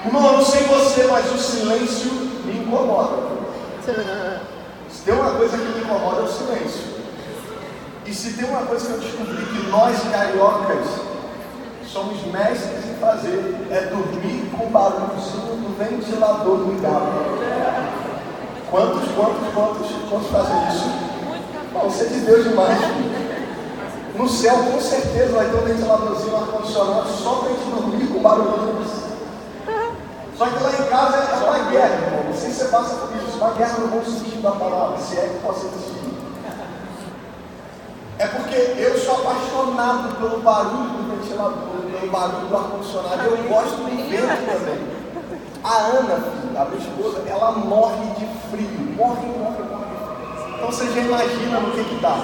Irmão, eu não sei você, mas o silêncio me incomoda. Se tem uma coisa que me incomoda é o silêncio. E se tem uma coisa que eu descobri que nós cariocas somos mestres em fazer, é dormir com o barulhozinho do ventilador ligado. Quantos fazem isso? Bom, você é de Deus demais. No céu, com certeza, vai ter um ventiladorzinho, um ar-condicionado, só para a gente dormir com barulho. Só que lá em casa é uma guerra, irmão. Não sei se você passa por isso. Uma guerra no bom sentido da palavra, se é que possa existir. É porque eu sou apaixonado pelo barulho do ventilador, pelo barulho do ar-condicionado. Eu gosto do vento também. A Ana, filha, a minha esposa, ela morre de frio. Morre. Então você já imagina no que dá.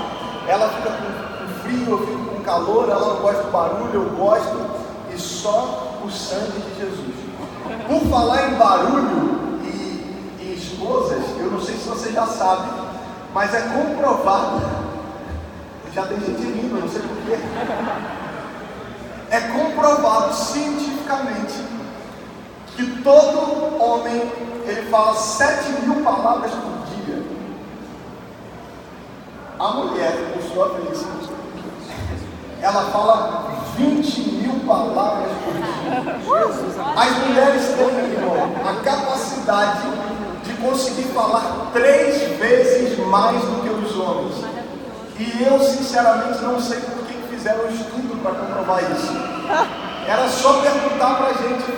Ela fica com frio, eu fico com calor, ela não gosta do barulho, eu gosto. E só o sangue de Jesus. Por falar em barulho e esposas, eu não sei se você já sabe, mas é comprovado. Já tem gente rindo, não sei porquê. É comprovado cientificamente que todo homem, ele fala 7.000 palavras por dia. A mulher, por sua vez, ela fala 20.000 palavras por dia. As mulheres têm, irmão, a capacidade de conseguir falar 3 vezes mais do que os homens. E eu, sinceramente, não sei por que fizeram estudo para comprovar isso. Era só perguntar para a gente.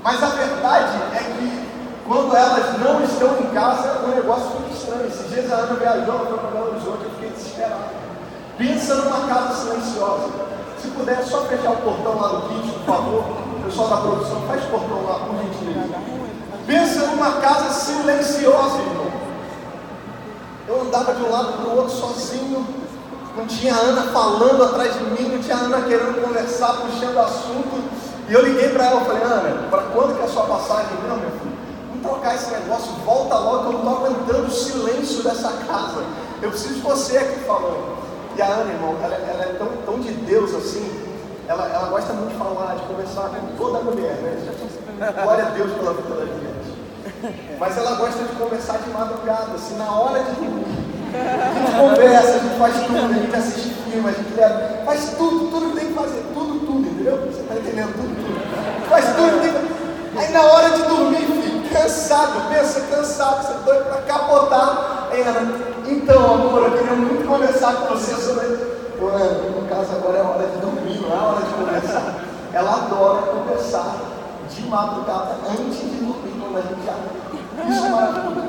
Mas a verdade é que, quando elas não estão em casa, o negócio fica estranho. Esses dias a Ana viajou, ela foi para Belo Horizonte, eu fiquei desesperado. Pensa numa casa silenciosa. Se puder, só fechar o portão lá do kit, por favor. O pessoal da produção, faz o portão lá, por gentileza. Pensa numa casa silenciosa, irmão. Eu andava de um lado para o outro sozinho, não tinha a Ana falando atrás de mim, não tinha a Ana querendo conversar, puxando assunto. E eu liguei para ela e falei: Ana, para quando que é a sua passagem? Não, meu filho, vamos trocar esse negócio, volta logo, que eu não estou aguentando o silêncio dessa casa. Eu preciso de você aqui falando. E a Ana, irmão, ela é tão de Deus assim, ela gosta muito de falar, de conversar com toda mulher, né? Glória a Deus pela vida das mulheres. Mas ela gosta de conversar de madrugada, assim, na hora de dormir. A gente conversa, a gente faz tudo, a gente assiste filme, a gente leva, faz tudo que tem que fazer, tudo, entendeu? Você está entendendo? Tudo. Faz tudo que tem que fazer. Aí na hora de dormir, filho, cansado, você é doido para capotar. Aí Ana, então, amor, eu queria muito conversar com você sobre... Pô, Ana, no caso agora é hora de dormir, não é hora de conversar. Ela adora conversar de madrugada antes de dormir. A gente já... Isso é maravilhoso.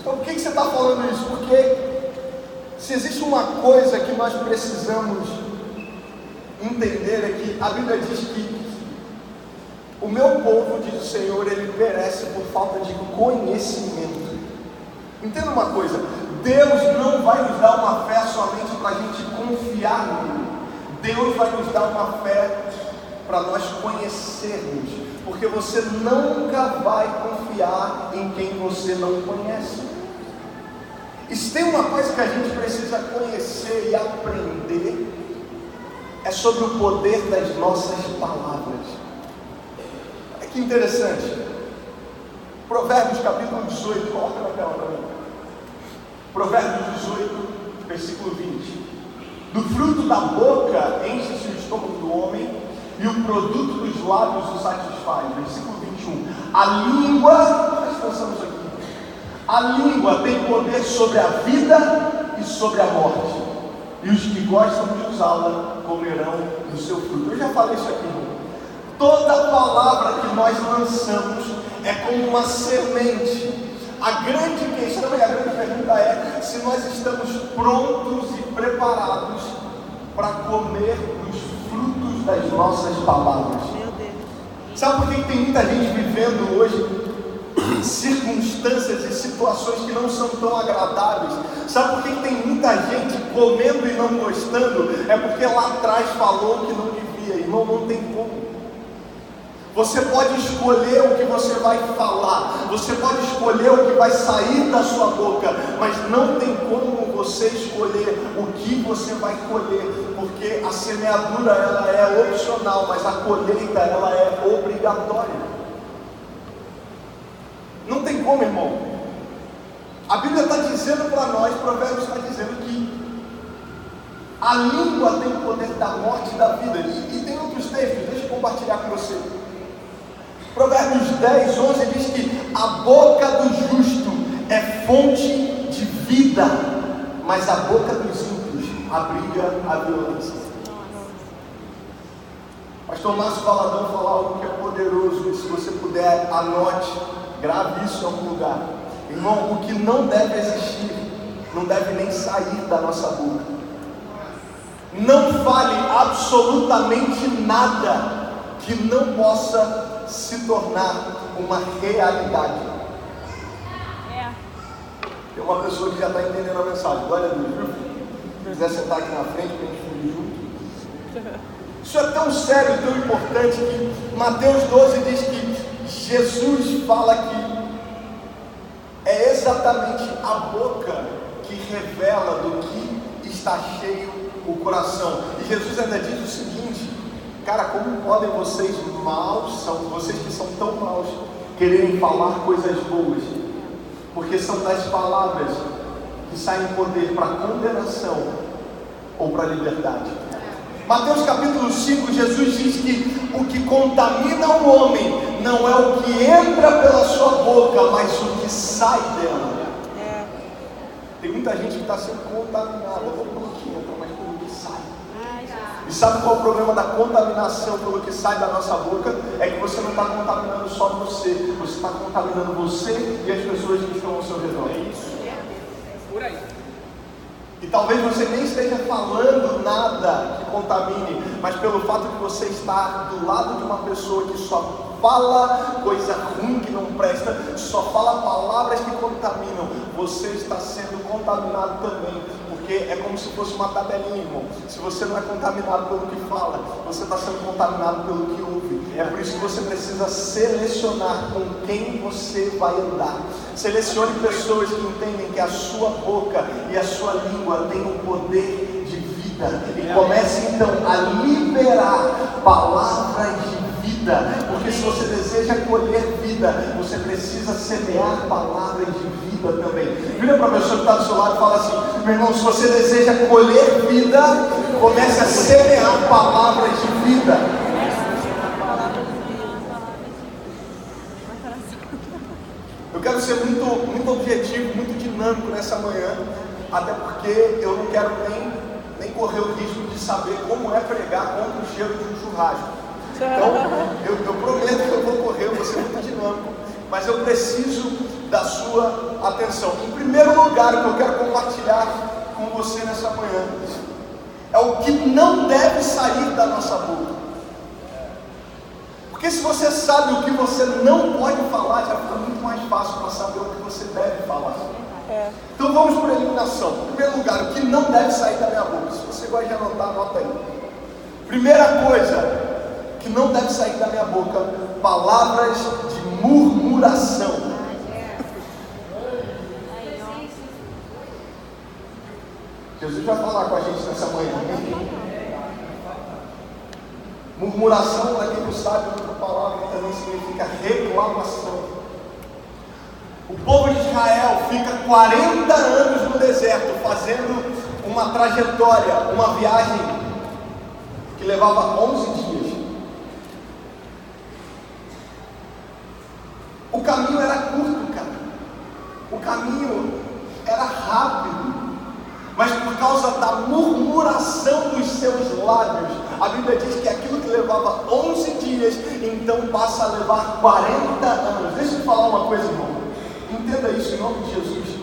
Então, por que você está falando isso? Porque se existe uma coisa que nós precisamos entender é que a Bíblia diz que o meu povo, diz o Senhor, ele perece por falta de conhecimento. Entenda uma coisa: Deus não vai nos dar uma fé somente para a gente confiar nele. Deus vai nos dar uma fé para nós conhecermos. Porque você nunca vai confiar em quem você não conhece. E se tem uma coisa que a gente precisa conhecer e aprender, é sobre o poder das nossas palavras. Olha que interessante. Provérbios capítulo 18, coloca na tela para mim. Provérbios 18, versículo 20. Do fruto da boca enche-se o estômago do homem, e o produto dos lábios o satisfaz. Versículo 21. A língua, presta atenção nisso aqui. A língua tem poder sobre a vida e sobre a morte. E os que gostam de usá-la comerão do seu fruto. Eu já falei isso aqui. Toda palavra que nós lançamos é como uma semente. A grande questão e a grande pergunta é se nós estamos prontos e preparados para comer os frutos das nossas palavras. Sabe por que tem muita gente vivendo hoje circunstâncias e situações que não são tão agradáveis? Sabe por que tem muita gente comendo e não gostando? É porque lá atrás falou que não devia. Irmão, não tem como. Você pode escolher o que você vai falar, você pode escolher o que vai sair da sua boca, mas não tem como você escolher o que você vai colher. porque a semeadura ela é opcional, mas a colheita ela é obrigatória. Não tem como, irmão. A Bíblia está dizendo para nós, Provérbios está dizendo que a língua tem o poder da morte e da vida. E tem outros textos, deixa eu compartilhar com você. Provérbios 10, 11 diz que a boca do justo é fonte de vida, mas a boca dos ímpios abriga a violência. Pastor Márcio Valadão falou algo que é poderoso, e se você puder, anote, grave isso em algum lugar. Irmão, o que não deve existir, não deve nem sair da nossa boca. Não fale absolutamente nada que não possa se tornar uma realidade. Tem uma pessoa que já está entendendo a mensagem. Glória a Deus, viu? Se quiser sentar aqui na frente para a gente fugir junto. Isso é tão sério, tão importante, que Mateus 12 diz que Jesus fala que é exatamente a boca que revela do que está cheio o coração. E Jesus ainda diz o seguinte: cara, como podem vocês vocês que são tão maus, quererem falar coisas boas? Porque são das palavras que saem poder para condenação ou para liberdade. Mateus capítulo 5, Jesus diz que o que contamina o homem não é o que entra pela sua boca, mas o que sai dela. Tem muita gente que está sendo contaminada, não pelo que entra, mas pelo que sai. E sabe qual é o problema da contaminação pelo que sai da nossa boca? É que você não está contaminando só você está contaminando você e as pessoas que estão ao seu redor. É isso. Por aí. E talvez você nem esteja falando nada que contamine, mas pelo fato de você estar do lado de uma pessoa que só fala coisa ruim que não presta, só fala palavras que contaminam, você está sendo contaminado também, porque é como se fosse uma tabelinha, irmão. Se você não é contaminado pelo que fala, você está sendo contaminado pelo que ouve. É por isso que você precisa selecionar com quem você vai andar. Selecione pessoas que entendem que a sua boca e a sua língua têm o poder de vida, e comece então a liberar palavras de vida, porque se você deseja colher vida, você precisa semear palavras de vida também. Vira para a pessoa que está do seu lado e fala assim: meu irmão, se você deseja colher vida, comece a semear palavras de vida. Eu quero ser muito objetivo, muito dinâmico nessa manhã, até porque eu não quero nem correr o risco de saber como é pregar contra o cheiro de um churrasco. Então, eu prometo que eu vou correr, eu vou ser muito dinâmico, mas eu preciso da sua atenção. Em primeiro lugar, o que eu quero compartilhar com você nessa manhã é o que não deve sair da nossa boca. Porque se você sabe o que você não pode falar, já fica muito mais fácil para saber o que você deve falar. Então vamos por eliminação. Em primeiro lugar, o que não deve sair da minha boca. Se você gosta de anotar, anota aí. Primeira coisa que não deve sair da minha boca: palavras de murmuração. Jesus vai falar com a gente nessa manhã. Murmuração, para quem não sabe, outra palavra também significa reclamação. O povo de Israel fica 40 anos no deserto, fazendo uma trajetória, uma viagem que levava 11 dias. O caminho era curto, cara. O caminho era rápido. Mas por causa da murmuração dos seus lábios, a Bíblia diz que aquilo que levava 11 dias, então passa a levar 40 anos. Deixa eu te falar uma coisa, irmão. Entenda isso em nome de Jesus.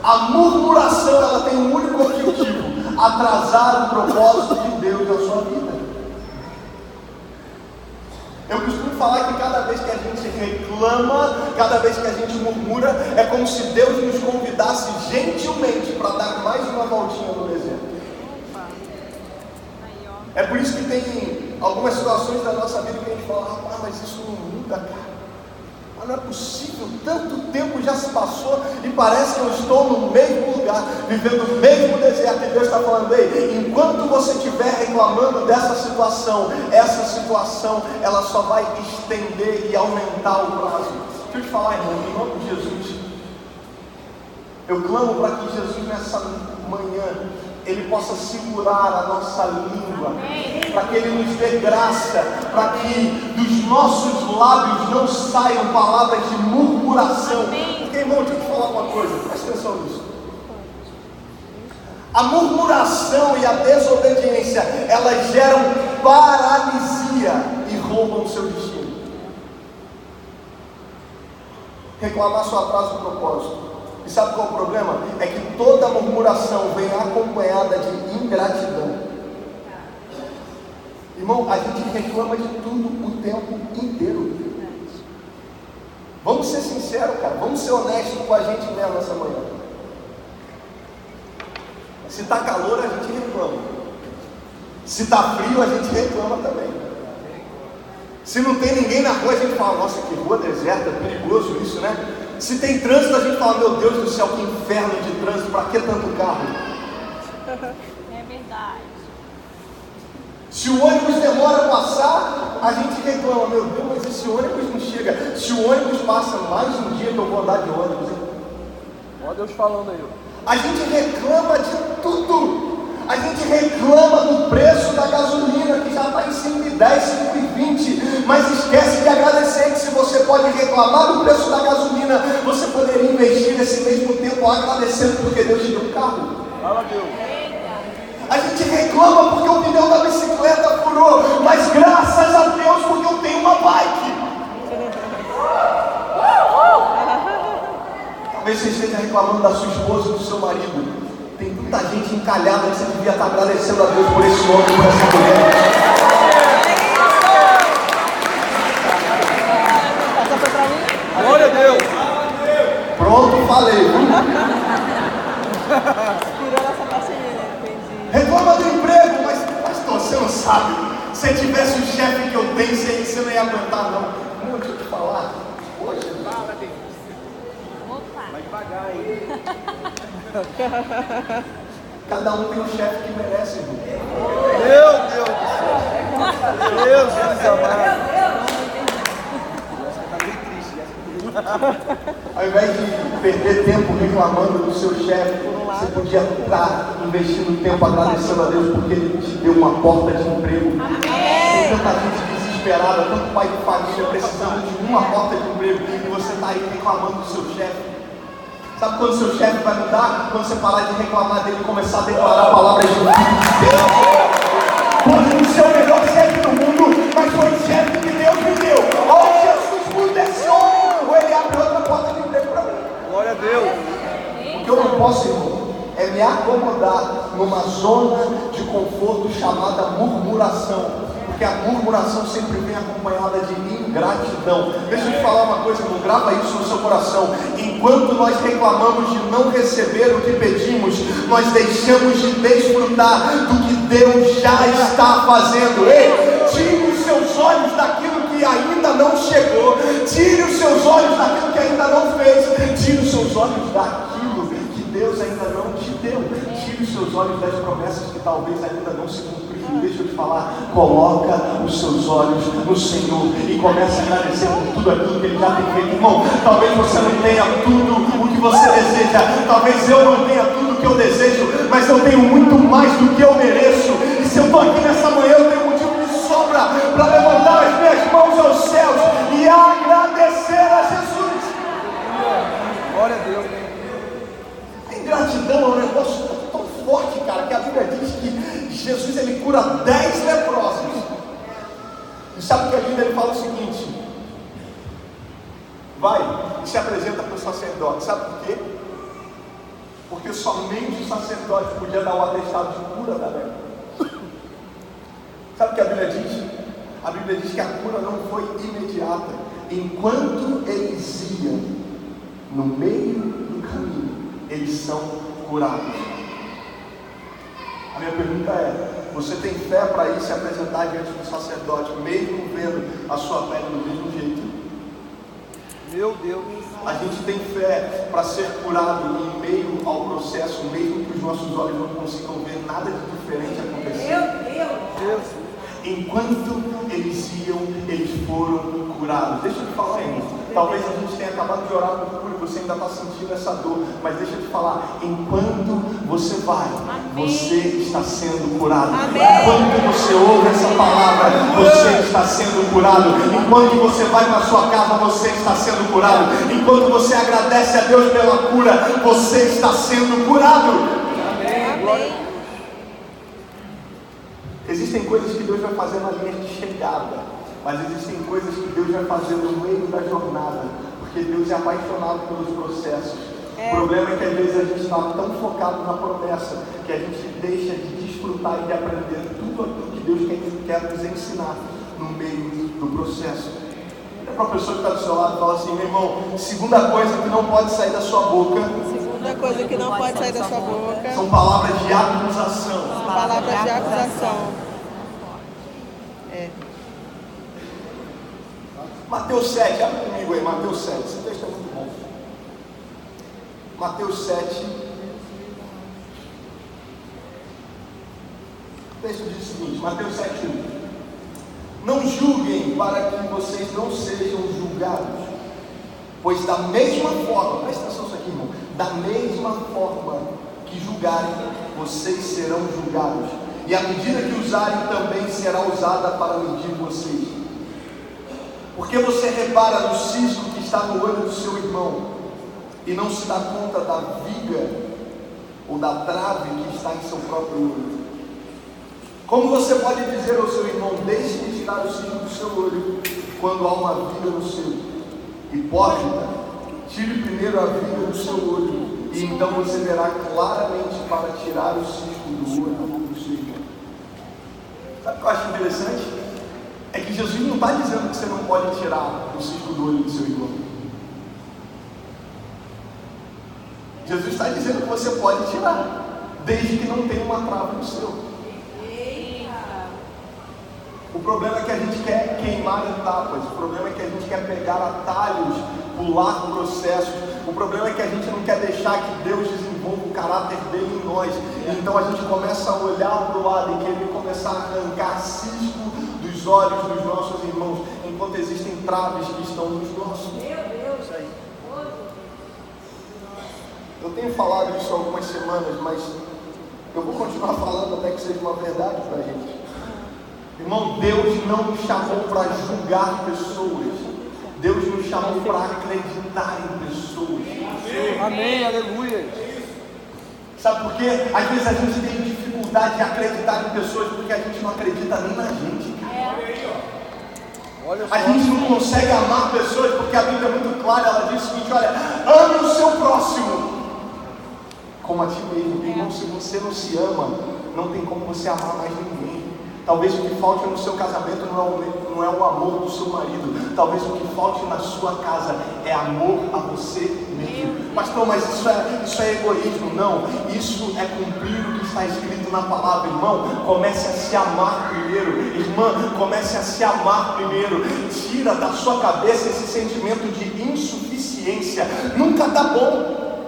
A murmuração, ela tem um único objetivo: atrasar o propósito de Deus na sua vida. Eu costumo falar que cada vez que a gente reclama, cada vez que a gente murmura, é como se Deus nos convidasse gentilmente para dar mais uma voltinha no deserto. É por isso que tem algumas situações da nossa vida que a gente fala: mas isso não muda, cara. Mas não é possível, tanto tempo já se passou e parece que eu estou no mesmo lugar, vivendo o mesmo deserto. E Deus está falando: ei, enquanto você estiver reclamando dessa situação, essa situação ela só vai estender e aumentar o prazo. Deixa eu te falar, irmão, em nome de Jesus, eu clamo para que Jesus nessa manhã Ele possa segurar a nossa língua, para que Ele nos dê graça, para que dos nossos lábios não saiam palavras de murmuração. Porque, irmão, deixa eu te falar uma coisa, presta atenção nisso. A murmuração e a desobediência, elas geram paralisia e roubam o seu destino. Reclamar só atrasa o propósito. E sabe qual é o problema? É que toda murmuração vem acompanhada de ingratidão. Irmão, a gente reclama de tudo o tempo inteiro. Vamos ser sinceros, cara. Vamos ser honestos com a gente mesmo nessa manhã. Se está calor, a gente reclama. Se está frio, a gente reclama também. Se não tem ninguém na rua, a gente fala: nossa, que rua deserta, perigoso isso, né? Se tem trânsito, a gente fala: meu Deus do céu, que inferno de trânsito, para que tanto carro? É verdade. Se o ônibus demora a passar, a gente reclama: meu Deus, mas esse ônibus não chega. Se o ônibus passa mais um dia que eu vou andar de ônibus, hein? Olha Deus falando aí. A gente reclama de tudo. A gente reclama do preço da gasolina, que já está em 5,10, 5,20, mas esquece de agradecer que se você pode reclamar do preço da gasolina, você poderia investir nesse mesmo tempo agradecendo porque Deus te deu um carro. Fala Deus. A gente reclama porque o pneu da bicicleta furou, mas graças a Deus porque eu tenho uma bike. Talvez você esteja reclamando da sua esposa ou do seu marido. Tem tanta gente encalhada que você devia estar agradecendo a Deus por esse homem, por essa mulher. Essa foi pra mim? Glória a Deus. Pronto, falei. Tirou nossa paciência, entendi. Reclama do emprego, mas pastor, você não sabe. Se tivesse o chefe que eu tenho, você não ia aguentar, não. Não, deixa eu te falar. Hoje, fala, Deus. Opa. Vai devagar aí. Cada um tem um chefe que merece, irmão. Meu Deus do céu. Deus amado. Tá bem triste. Ao invés de perder tempo reclamando do seu chefe, você podia estar investindo tempo agradecendo a Deus porque Ele te deu uma porta de emprego. Tem tanta gente desesperada, tanto pai de família precisando de uma porta de emprego e você está aí reclamando do seu chefe. Sabe quando o seu chefe vai mudar? Quando você parar de reclamar dele e começar a declarar palavras de Deus. Pode não ser o melhor chefe do mundo, mas foi o chefe que Deus me deu. Ou Jesus muda esse homem, ou Ele abre outra porta de emprego para mim. Glória a Deus. O que eu não posso, irmão, é me acomodar numa zona de conforto chamada murmuração. Porque a murmuração sempre vem acompanhada de ingratidão. Deixa eu te falar uma coisa, irmão, grava isso no seu coração. Enquanto nós reclamamos de não receber o que pedimos, nós deixamos de desfrutar do que Deus já está fazendo. Ei, tire os seus olhos daquilo que ainda não chegou. Tire os seus olhos daquilo que ainda não fez. Tire os seus olhos daquilo que Deus ainda não te deu. Tire os seus olhos das promessas que talvez ainda não se cumpriram. Deixa eu te falar, coloca os seus olhos no Senhor e comece a agradecer por tudo aquilo que Ele já tem feito. Irmão, talvez você não tenha tudo o que você deseja, talvez eu não tenha tudo o que eu desejo, mas eu tenho muito mais do que eu mereço. E se eu estou aqui nessa manhã, eu tenho motivo de sobra para levantar as minhas mãos aos céus e agradecer a Jesus. Glória a Deus. A ingratidão é um negócio tão forte, cara, que a Bíblia diz que Jesus ele cura 10 leprosos. E sabe o que a Bíblia ele fala o seguinte: vai e se apresenta para o sacerdote. Sabe por quê? Porque somente o sacerdote podia dar o atestado de cura da lepra. Sabe o que a Bíblia diz? A Bíblia diz que a cura não foi imediata. Enquanto eles iam no meio do caminho, eles são curados. A minha pergunta é: você tem fé para ir se apresentar diante do sacerdote, mesmo vendo a sua pele do mesmo jeito? Meu Deus. A gente tem fé para ser curado em meio ao processo, mesmo que os nossos olhos não consigam ver nada de diferente acontecer. Deus. Enquanto eles iam, eles foram curados. Deixa eu te falar, irmão. Talvez a gente tenha acabado de orar por cura e você ainda está sentindo essa dor. Mas deixa eu te falar, enquanto você vai, você está sendo curado. Enquanto você ouve essa palavra, você está sendo curado. Enquanto você vai para a sua casa, você está sendo curado. Enquanto você agradece a Deus pela cura, você está sendo curado. Amém. Existem coisas que Deus vai fazer na linha de chegada, mas existem coisas que Deus vai fazer no meio da jornada, porque Deus é apaixonado pelos processos. O problema é que às vezes a gente está tão focado na promessa que a gente deixa de desfrutar e de aprender tudo aquilo que Deus quer nos ensinar no meio do processo. Olha para a pessoa que está do seu lado e fala assim: meu irmão, segunda coisa que não pode sair da sua boca. Segunda coisa que não pode sair da sua boca São palavras de acusação. são palavras de acusação. Mateus 7, abre comigo aí, Mateus 7, esse texto é muito bom. Mateus 7, o texto diz o seguinte, Mateus 7:1: não julguem para que vocês não sejam julgados, pois da mesma forma, presta atenção nisso aqui, irmão, da mesma forma que julgarem, vocês serão julgados, e a medida que usarem também será usada para medir vocês. Porque você repara no cisco que está no olho do seu irmão e não se dá conta da viga ou da trave que está em seu próprio olho? Como você pode dizer ao seu irmão: deixe de tirar o cisco do seu olho, quando há uma viga no seu? Hipócrita, tire primeiro a viga do seu olho, e então você verá claramente para tirar o cisco do olho do seu irmão. Sabe o que eu acho interessante? É que Jesus não está dizendo que você não pode tirar o cisco do olho do seu irmão. Jesus está dizendo que você pode tirar, desde que não tenha uma trava no seu. O problema é que a gente quer queimar etapas, o problema é que a gente quer pegar atalhos, pular processos. O problema é que a gente não quer deixar que Deus desenvolva o caráter dele em nós. Então a gente começa a olhar para o lado e querer começar a arrancar cisco dos olhos dos nossos irmãos, enquanto existem traves que estão nos nossos. Meu Deus, aí. Eu tenho falado isso há algumas semanas, mas eu vou continuar falando até que seja uma verdade para a gente. Irmão, Deus não nos chamou para julgar pessoas. Deus nos chamou para acreditar em pessoas. Amém, aleluia. Sabe por quê? Às vezes a gente tem dificuldade de acreditar em pessoas porque a gente não acredita nem na gente. Olha só. A gente não consegue amar pessoas porque a Bíblia é muito clara. Ela diz o seguinte: olha, ame o seu próximo como a ti mesmo. Irmão, se você não se ama, não tem como você amar mais ninguém. Talvez o que falte no seu casamento não é o amor do seu marido. Talvez o que falte na sua casa é amor a você mesmo. Pastor, mas isso é egoísmo. Não, isso é cumprir o que está escrito na palavra. Irmão, comece a se amar primeiro. Irmã, comece a se amar primeiro. Tira da sua cabeça esse sentimento de insuficiência. Nunca dá bom.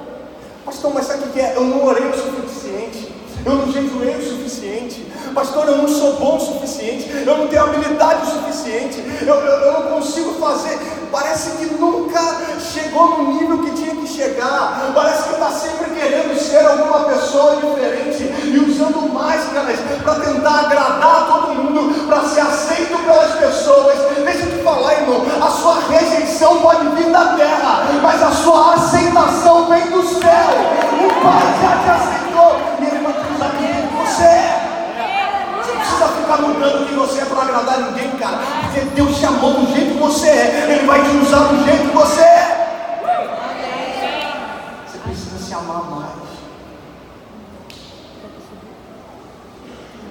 Pastor, mas sabe o que é? Eu não orei o suficiente. Eu não jejuei o suficiente. Pastor, eu não sou bom o suficiente. Eu não tenho habilidade o suficiente. Eu não consigo fazer. Parece que nunca chegou no nível que tinha que chegar. Parece que está sempre querendo ser alguma pessoa diferente e usando máscaras para tentar agradar todo mundo, para ser aceito pelas pessoas. Deixa eu te falar, irmão, a sua rejeição pode vir da terra, mas a sua aceitação vem do céu. O Pai já te aceitou e Ele vai te usar quem você é. Você não precisa ficar mudando quem você é para agradar ninguém, cara, porque Deus te amou do jeito que você é. Ele vai te usar do jeito que você é. Você precisa se amar mais.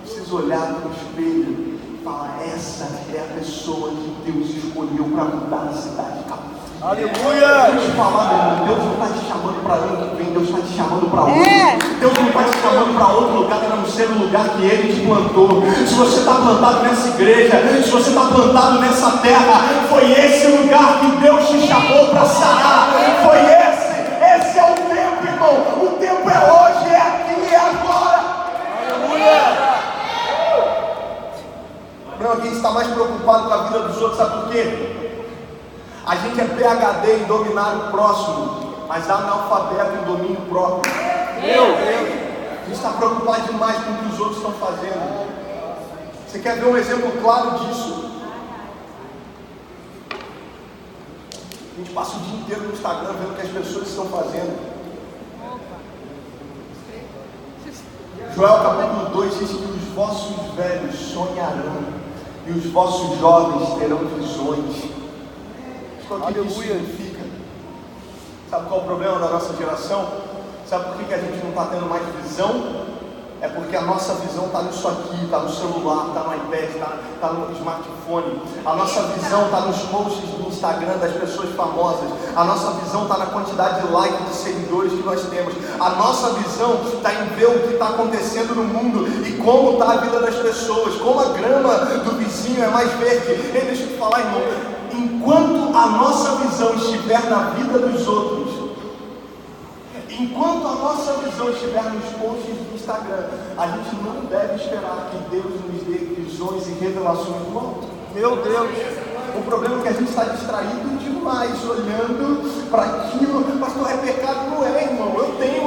Você precisa olhar no espelho e falar: essa é a pessoa que Deus escolheu para mudar a cidade de Cabo. Aleluia! Deus te falar, meu irmão, Deus não está te chamando para ano que vem, Deus está te chamando para outro. Deus não está te chamando para outro lugar, a não ser o lugar que Ele te plantou. Se você está plantado nessa igreja, se você está plantado nessa terra, foi esse lugar que Deus te chamou para sarar. Foi esse é o tempo, irmão. O tempo é hoje, é aqui, é agora. Aleluia! Não, a gente está mais preocupado com a vida dos outros, sabe por quê? A gente é PhD em dominar o próximo, mas analfabeto em domínio próprio. Meu Deus! A gente está preocupado demais com o que os outros estão fazendo. Você quer ver um exemplo claro disso? A gente passa o dia inteiro no Instagram vendo o que as pessoas estão fazendo. Joel capítulo 2 diz que os vossos velhos sonharão e os vossos jovens terão visões. O que isso significa? Sabe qual é o problema da nossa geração? Sabe por que a gente não está tendo mais visão? É porque a nossa visão está nisso aqui, está no celular, está no iPad, está no smartphone. A nossa visão está nos posts do Instagram das pessoas famosas. A nossa visão está na quantidade de likes, de seguidores que nós temos. A nossa visão está em ver o que está acontecendo no mundo e como está a vida das pessoas, como a grama do vizinho é mais verde. Ei, deixa eu te falar, irmão. Enquanto a nossa visão estiver na vida dos outros, enquanto a nossa visão estiver nos posts do Instagram, a gente não deve esperar que Deus nos dê visões e revelações do alto. Meu Deus! O problema é que a gente está distraído demais, olhando para aquilo. Pastor, é pecado? Não é, irmão.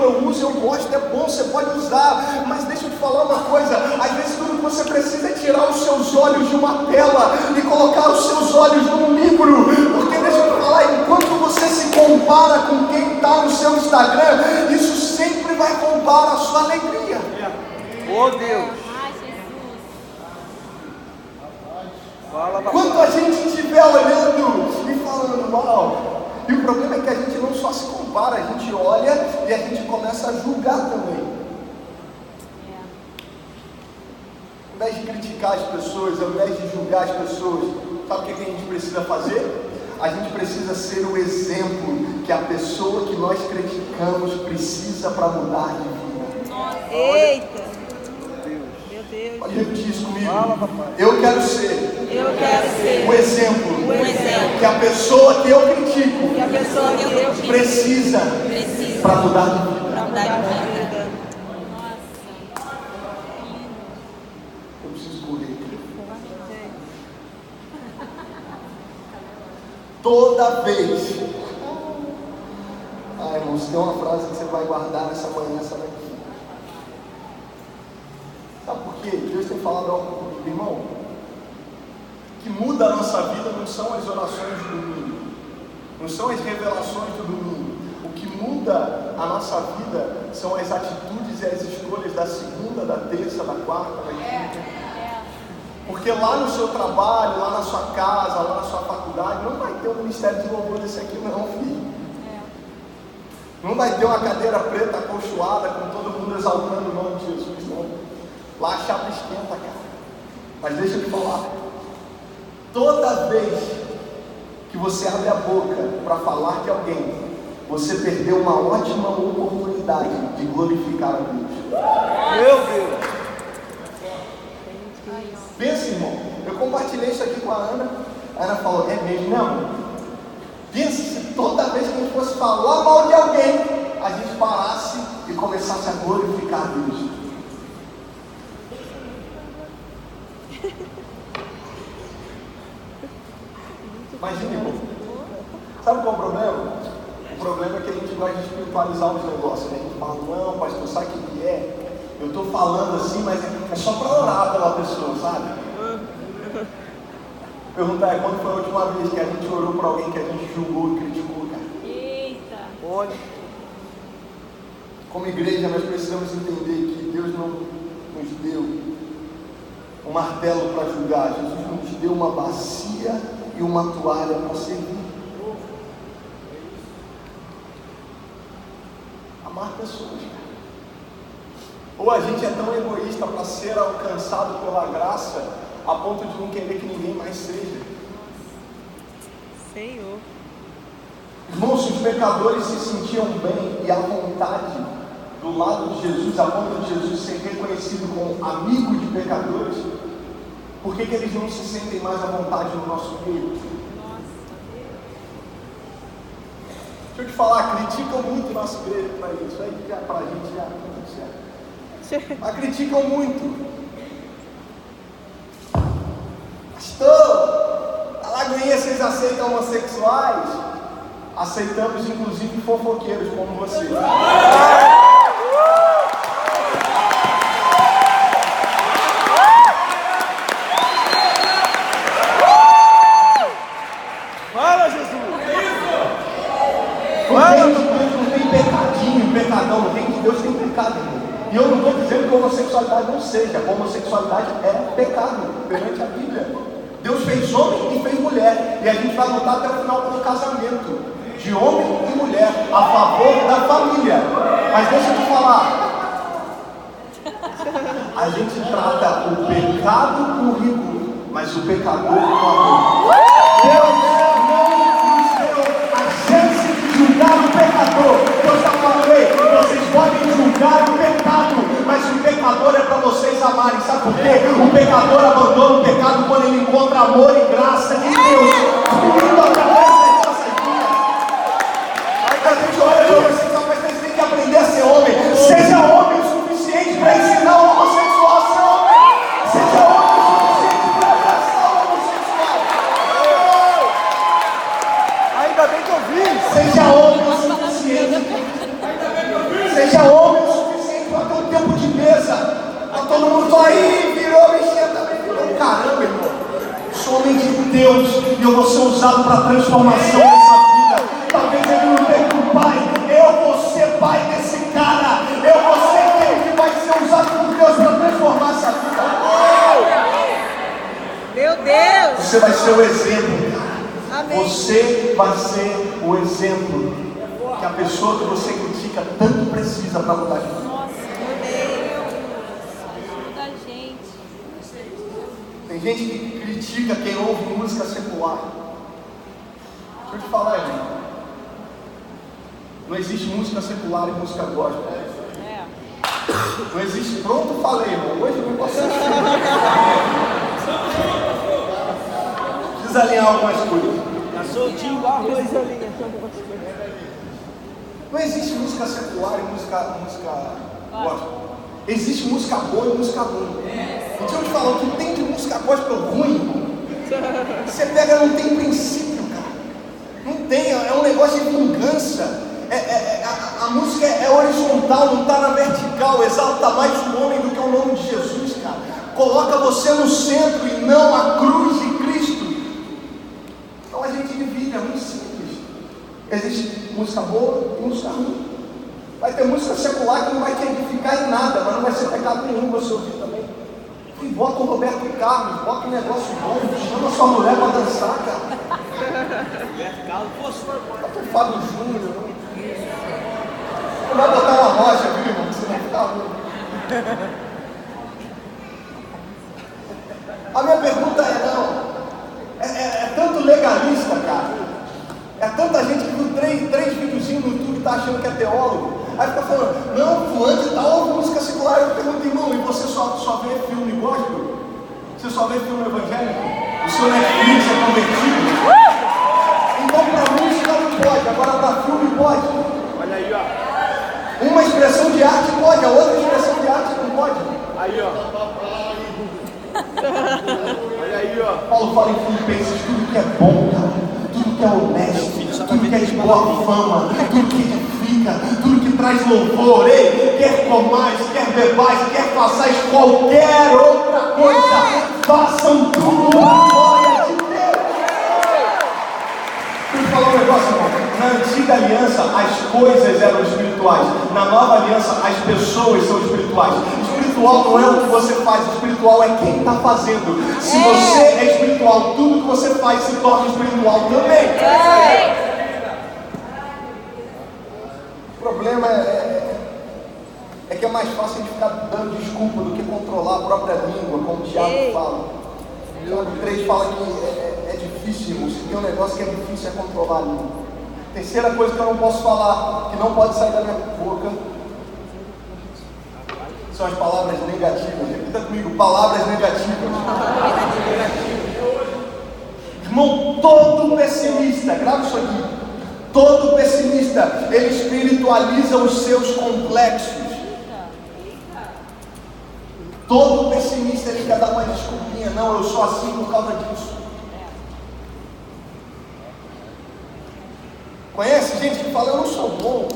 Eu uso, eu gosto, é bom, você pode usar. Mas deixa eu te falar uma coisa. Às vezes tudo que você precisa é tirar os seus olhos de uma tela e colocar os seus olhos num livro. Porque deixa eu te falar, enquanto você se compara com quem está no seu Instagram, isso sempre vai roubar a sua alegria. Oh Deus! Quando a gente estiver olhando e falando, uau, e o problema é que a gente não só se compara, a gente olha e a gente começa a julgar também. Ao invés de criticar as pessoas, ao invés de julgar as pessoas, sabe o que a gente precisa fazer? A gente precisa ser o exemplo que a pessoa que nós criticamos precisa para mudar de vida. Eita! Meu Deus! Pode repetir isso comigo. Fala, papai. Eu quero ser o O exemplo exemplo que a pessoa que eu critico que a pessoa que eu precisa para mudar de vida. para mudar de vida. Eu preciso correr. Toda vez. Ah, irmãos, tem uma frase que você vai guardar nessa manhã, essa daqui. Sabe por quê? Deus tem falado algo comigo, irmão. O que muda a nossa vida não são as orações do domingo, não são as revelações do domingo. O que muda a nossa vida são as atitudes e as escolhas da segunda, da terça, da quarta, da quinta. Porque lá no seu trabalho, lá na sua casa, lá na sua faculdade, não vai ter um ministério de louvor desse aqui não, filho. Não vai ter uma cadeira preta acolchoada com todo mundo exaltando o nome de Jesus, não. Lá a chapa esquenta, cara. Mas deixa eu te falar. Toda vez que você abre a boca para falar de alguém, você perdeu uma ótima oportunidade de glorificar a Deus. Meu Deus! Pensa, irmão. Eu compartilhei isso aqui com a Ana. A Ana falou, é mesmo, né, amor? Pensa se toda vez que a gente fosse falar mal de alguém, a gente parasse e começasse a glorificar a Deus. Imagina, irmão. Sabe qual é o problema? O problema é que a gente gosta de espiritualizar os negócios, né? A gente fala, não, pastor, sabe o que é? Eu estou falando assim, mas é só para orar pela pessoa, sabe? Perguntar, quando foi a última vez que a gente orou para alguém que a gente julgou e criticou, cara? Eita! Onde? Como igreja, nós precisamos entender que Deus não nos deu um martelo para julgar. Jesus nos deu uma bacia e uma toalha para servir. Amar pessoas, cara. Ou a gente é tão egoísta para ser alcançado pela graça a ponto de não querer que ninguém mais seja. Senhor. Irmãos, se os pecadores se sentiam bem e à vontade do lado de Jesus, a ponto de Jesus ser reconhecido como amigo de pecadores, por que eles não se sentem mais à vontade no nosso meio? Deixa eu te falar, criticam muito nossa igreja para isso, aí já para a gente já está tudo certo. Mas criticam muito. Pastor, a Lagoinha, vocês aceitam homossexuais? Aceitamos inclusive fofoqueiros como você. Fala, Jesus! O reino de Deus não tem pecadinho, pecadão. O reino de Deus tem pecado, irmão. E eu não estou dizendo que a homossexualidade não seja. A homossexualidade é pecado perante a Bíblia. Deus fez homem e fez mulher. E a gente vai lutar até o final pelo casamento de homem e mulher a favor da família. Mas deixa eu te falar. A gente trata o pecado com rigor, mas o pecador com amor. Deus não nos deu a chance de julgar o pecador. Deus está falando, ei, vocês podem julgar o pecado, mas o pecador é para vocês amarem. Sabe por quê? O pecador abandona o pecado quando ele encontra amor e graça de Deus fluindo através das nossas vidas. Aí a gente olha e diz assim, mas vocês têm que aprender a ser homem. Seja homem o suficiente para ensinar o homossexual a ser homem. Seja homem o suficiente para abraçar o homossexual. Ainda bem que eu vi! Seja homem o suficiente. Seja homem o suficiente para ter um tempo de mesa. Para todo mundo falar, aí virou, mexer também virou. Caramba, irmão. Eu sou homem de Deus e eu vou ser usado para transformação dessa vida. Talvez ele não tenha um pai. Eu vou ser pai desse cara. Eu vou ser aquele que vai ser usado por Deus para transformar essa vida. Meu Deus. Você vai ser o exemplo, cara. Amém. Você vai ser o exemplo que a pessoa que você critica tanto precisa para mudar de vida. Nossa, meu Deus. Ajuda a gente. Tem gente que critica quem ouve música secular. Deixa eu te falar, irmão. Não existe música secular e música gospel. É. Não existe. Pronto, falei, irmão. Hoje eu não posso Precisa alinhar algumas coisas. Tá soltinho igual arroz. Não existe música secular e música gospel. Existe música boa e música ruim. E deixa eu te falar, o que tem de música gospel ruim, irmão? Você pega, não tem princípio, cara. Não tem, é um negócio de vingança. A música é horizontal, não está na vertical. Exalta mais o homem do que o nome de Jesus, cara. Coloca você no centro e não a cruz de Cristo. Então a gente divide, é muito simples. Existe música boa e música ruim. Vai ter música secular que não vai te edificar em nada, mas não vai ser pecado nenhum você ouvir também. E bota o Roberto Carlos, bota um negócio bom, chama sua mulher para dançar, cara. Roberto Carlos, Bota o Fábio Júnior. Não vai botar uma rocha, viu, irmão? Você vai ficar louco. A minha pergunta é tanto legalista, cara. É tanta gente que viu três videozinhos no YouTube e está achando que é teólogo. Aí fica falando, não, fulano e tal, música secular. Eu pergunto, irmão, e você só vê filme gospel? Você só vê filme evangélico? O seu Netflix é convertido? Então para música não pode, agora para filme pode. olha aí, ó. Uma expressão de arte pode, a outra expressão de arte não pode. Aí, ó. Olha aí, ó. Paulo fala em Filipenses, tudo que é bom, cara. Tudo que é honesto, tudo que é de boa fama, tudo que edifica, tudo que traz louvor, ei, quer comais, quer bebais, quer façais qualquer outra coisa, façam tudo para a glória de Deus. Deixa eu te falar um negócio, irmão. Na antiga aliança, as coisas eram espirituais. Na nova aliança, as pessoas são espirituais. Espiritual não é o que você faz, espiritual é quem está fazendo. Se você é espiritual, tudo que você faz se torna espiritual também. O problema é que é mais fácil de ficar dando desculpa do que controlar a própria língua, como o Tiago fala. Tiago 3 fala que é difícil, irmão. Se tem um negócio que é difícil é controlar a língua. Terceira coisa que eu não posso falar, que não pode sair da minha boca, são as palavras negativas. Repita comigo, palavras negativas. Irmão, todo pessimista, grava isso aqui. Todo pessimista, ele espiritualiza os seus complexos. Todo pessimista, ele quer dar uma desculpinha. Não, eu sou assim por causa disso. Conhece gente que fala, eu não sou bom,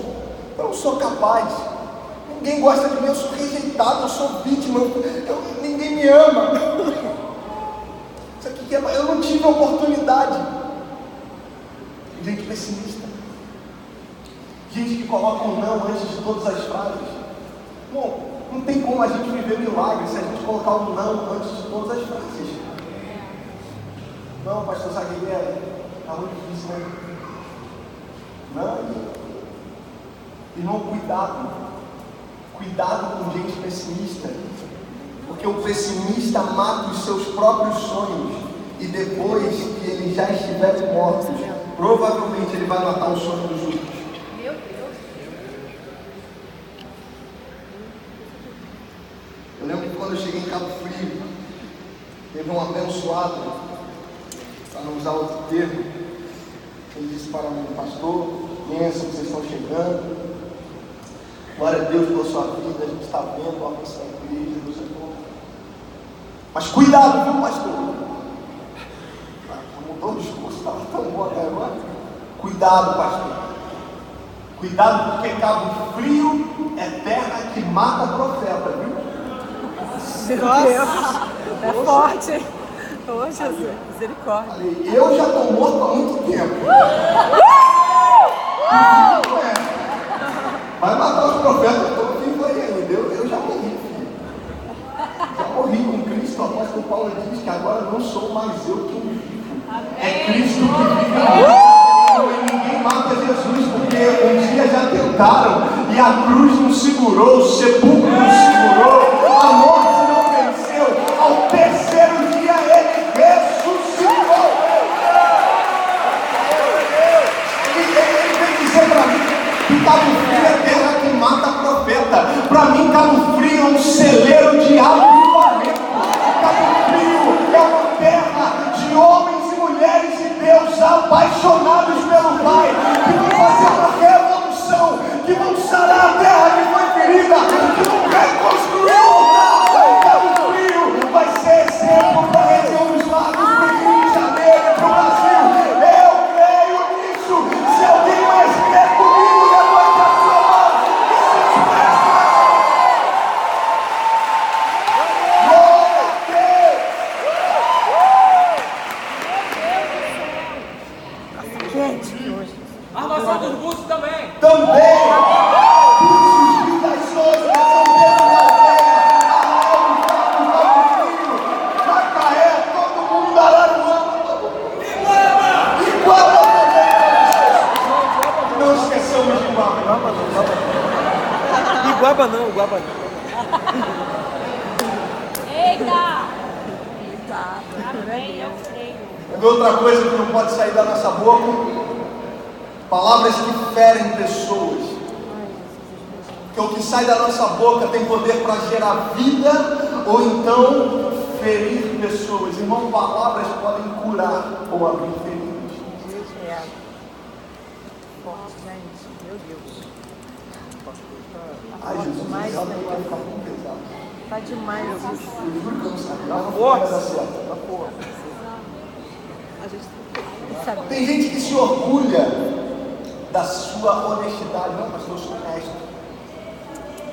eu não sou capaz, ninguém gosta de mim, eu sou rejeitado, eu sou vítima, ninguém me ama. Isso aqui eu não tive oportunidade. Gente pessimista. Gente que coloca um não antes de todas as frases. Bom, não tem como a gente viver milagre se a gente colocar um não antes de todas as frases. Não, pastor Zagueiro, está muito difícil, né? Não, irmão, cuidado com gente pessimista, porque o pessimista mata os seus próprios sonhos, e depois que eles já estiverem mortos, provavelmente ele vai matar o sonho dos outros. Meu Deus. Eu lembro que quando eu cheguei em Cabo Frio, teve um abençoado, para não usar outro termo, ele disse para mim, pastor, bênção, vocês estão chegando, glória a Deus pela sua vida, a gente está vendo a nossa igreja, Deus é bom. Mas cuidado, viu, pastor? Mudou o discurso, estava tão bom até agora. Cuidado, pastor. Cuidado, porque Cabo Frio é terra que mata profeta, viu? Nossa, é forte, hein? Ô Jesus, misericórdia. Eu já estou morto há muito tempo. Vai matar os profetas que estão vivos aí ainda. Eu já morri, filho. Já morri com Cristo. O apóstolo Paulo diz que agora não sou mais eu quem vivo. É Cristo que vive. Ninguém mata Jesus, porque um dia já tentaram e a cruz não segurou, o sepulcro não segurou, a morte não venceu. Ao terceiro dia ele ressuscitou. Ele vem dizer para mim que Cabo Frio é terra que mata profeta. Para mim, Cabo Frio é um celeiro de avivamento. Cabo Frio é uma terra de homens e mulheres de Deus apaixonados pelo Pai, que vão fazer uma revolução, que vão sarar a terra que foi ferida, que vão reconstruir o altar. Cabo Frio vai ser exemplo para a região dos lagos, para o Rio de Janeiro, para o Brasil. Eu creio nisso. Se alguém mais crê comigo, levante a sua mão e se expressa. Glória a Deus. Quente hoje. Armação dos russos também. Também, cursos de das Souza, São Pedro da Aldeia, Arraial do Cabo, Cabo Frio, Macaé, todo mundo, Araruama, todo mundo. Iguaba também, não esqueçamos de Iguaba. Iguaba não. Eita! Amém, eu creio. Outra coisa que não pode sair da nossa boca, palavras que ferem pessoas. Porque o que sai da nossa boca tem poder para gerar vida ou então ferir pessoas. Irmão, palavras podem curar ou abrir feridas. Forte, gente. Meu Deus. Ai, Jesus, Mas, ela vai ficar muito pesado. tá demais isso. Eu juro que eu não sabia. Não forte. vai dar certo. Tá forte. A gente tem que saber. Tem gente que se orgulha da sua honestidade. Não, pastor, eu sou honesto.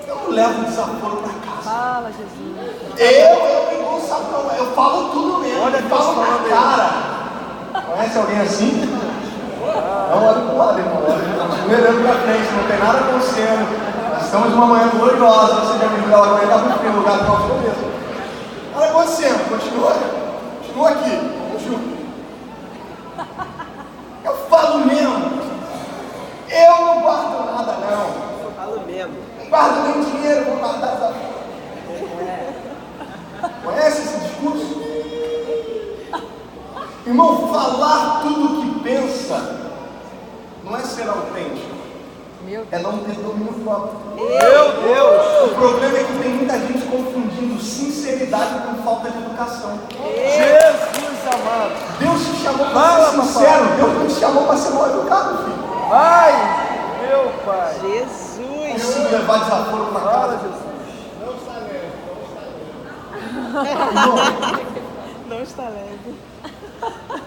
Eu não levo desaforo para casa. Fala, Jesus. Eu falo tudo mesmo. Olha, eu falo na cara. Conhece alguém assim? Não olha para o lado, irmão. Continue olhando para frente, não tem nada acontecendo. Nós estamos numa manhã gloriosa. Você já me viu ela vai dar muito frio no lugar do nosso mesmo. Nada acontecendo, continua aqui. Continua. Eu falo mesmo. Eu não guardo nada, não. Falo mesmo. Não guardo nem dinheiro, vou guardar essa. Conhece esse discurso? falar tudo o que pensa não é ser autêntico, é não ter domínio próprio. Meu Deus! O problema é que tem muita gente confundindo sinceridade com falta de educação. Jesus amado! Deus te chamou para ser sincero, Deus não te chamou para ser mal educado, filho. Ai, meu Pai! Jesus! Isso me levar desaforo para casa. Não está leve.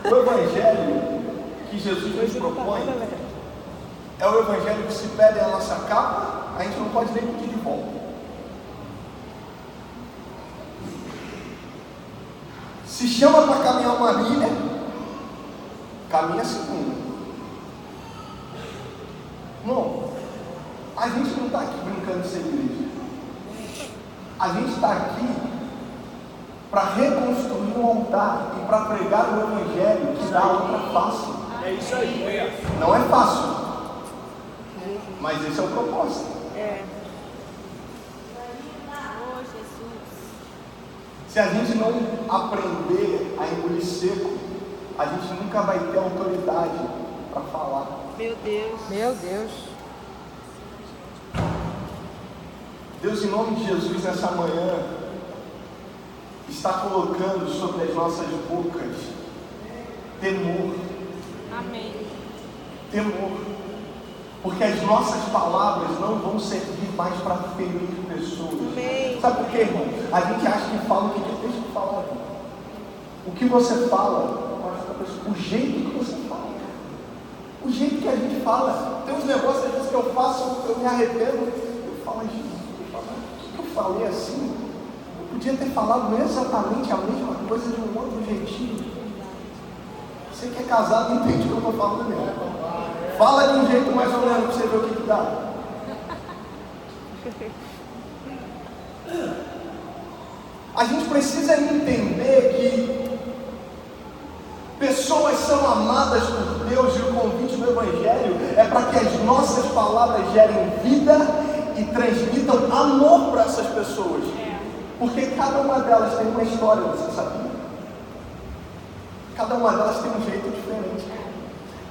O evangelho que Jesus nos propõe é o evangelho que se pede a nossa capa, a gente não pode nem pedir de volta. Se chama para caminhar uma milha, caminha a segunda. Não, a gente não está aqui brincando de ser igreja. A gente está aqui para reconstruir um altar e para pregar o evangelho que dá outra face. É isso aí. Não é fácil, mas esse é o propósito. Oh, Jesus. Se a gente não aprender a engolir seco, a gente nunca vai ter autoridade para falar. Meu Deus. Meu Deus. Deus, em nome de Jesus, nessa manhã, está colocando sobre as nossas bocas temor. Amém. Temor. Porque as nossas palavras não vão servir mais para ferir pessoas. Amém. Sabe por quê, irmão? A gente acha que fala o que Deus deixa de falar. O que você fala, mostra pra pessoa, o jeito que você fala. O jeito que a gente fala. Tem uns negócios às vezes que eu faço, eu me arrependo. Eu falo, Jesus, o que eu falei assim? Eu podia ter falado exatamente a mesma coisa de um outro jeitinho. Você que é casado entende o que eu estou falando mesmo. Fala de um jeito mais ou menos para você ver o que dá. A gente precisa entender que pessoas são amadas por Deus e o convite do Evangelho é para que as nossas palavras gerem vida e transmitam amor para essas pessoas. Porque cada uma delas tem uma história, você sabia? Cada uma delas tem um jeito diferente.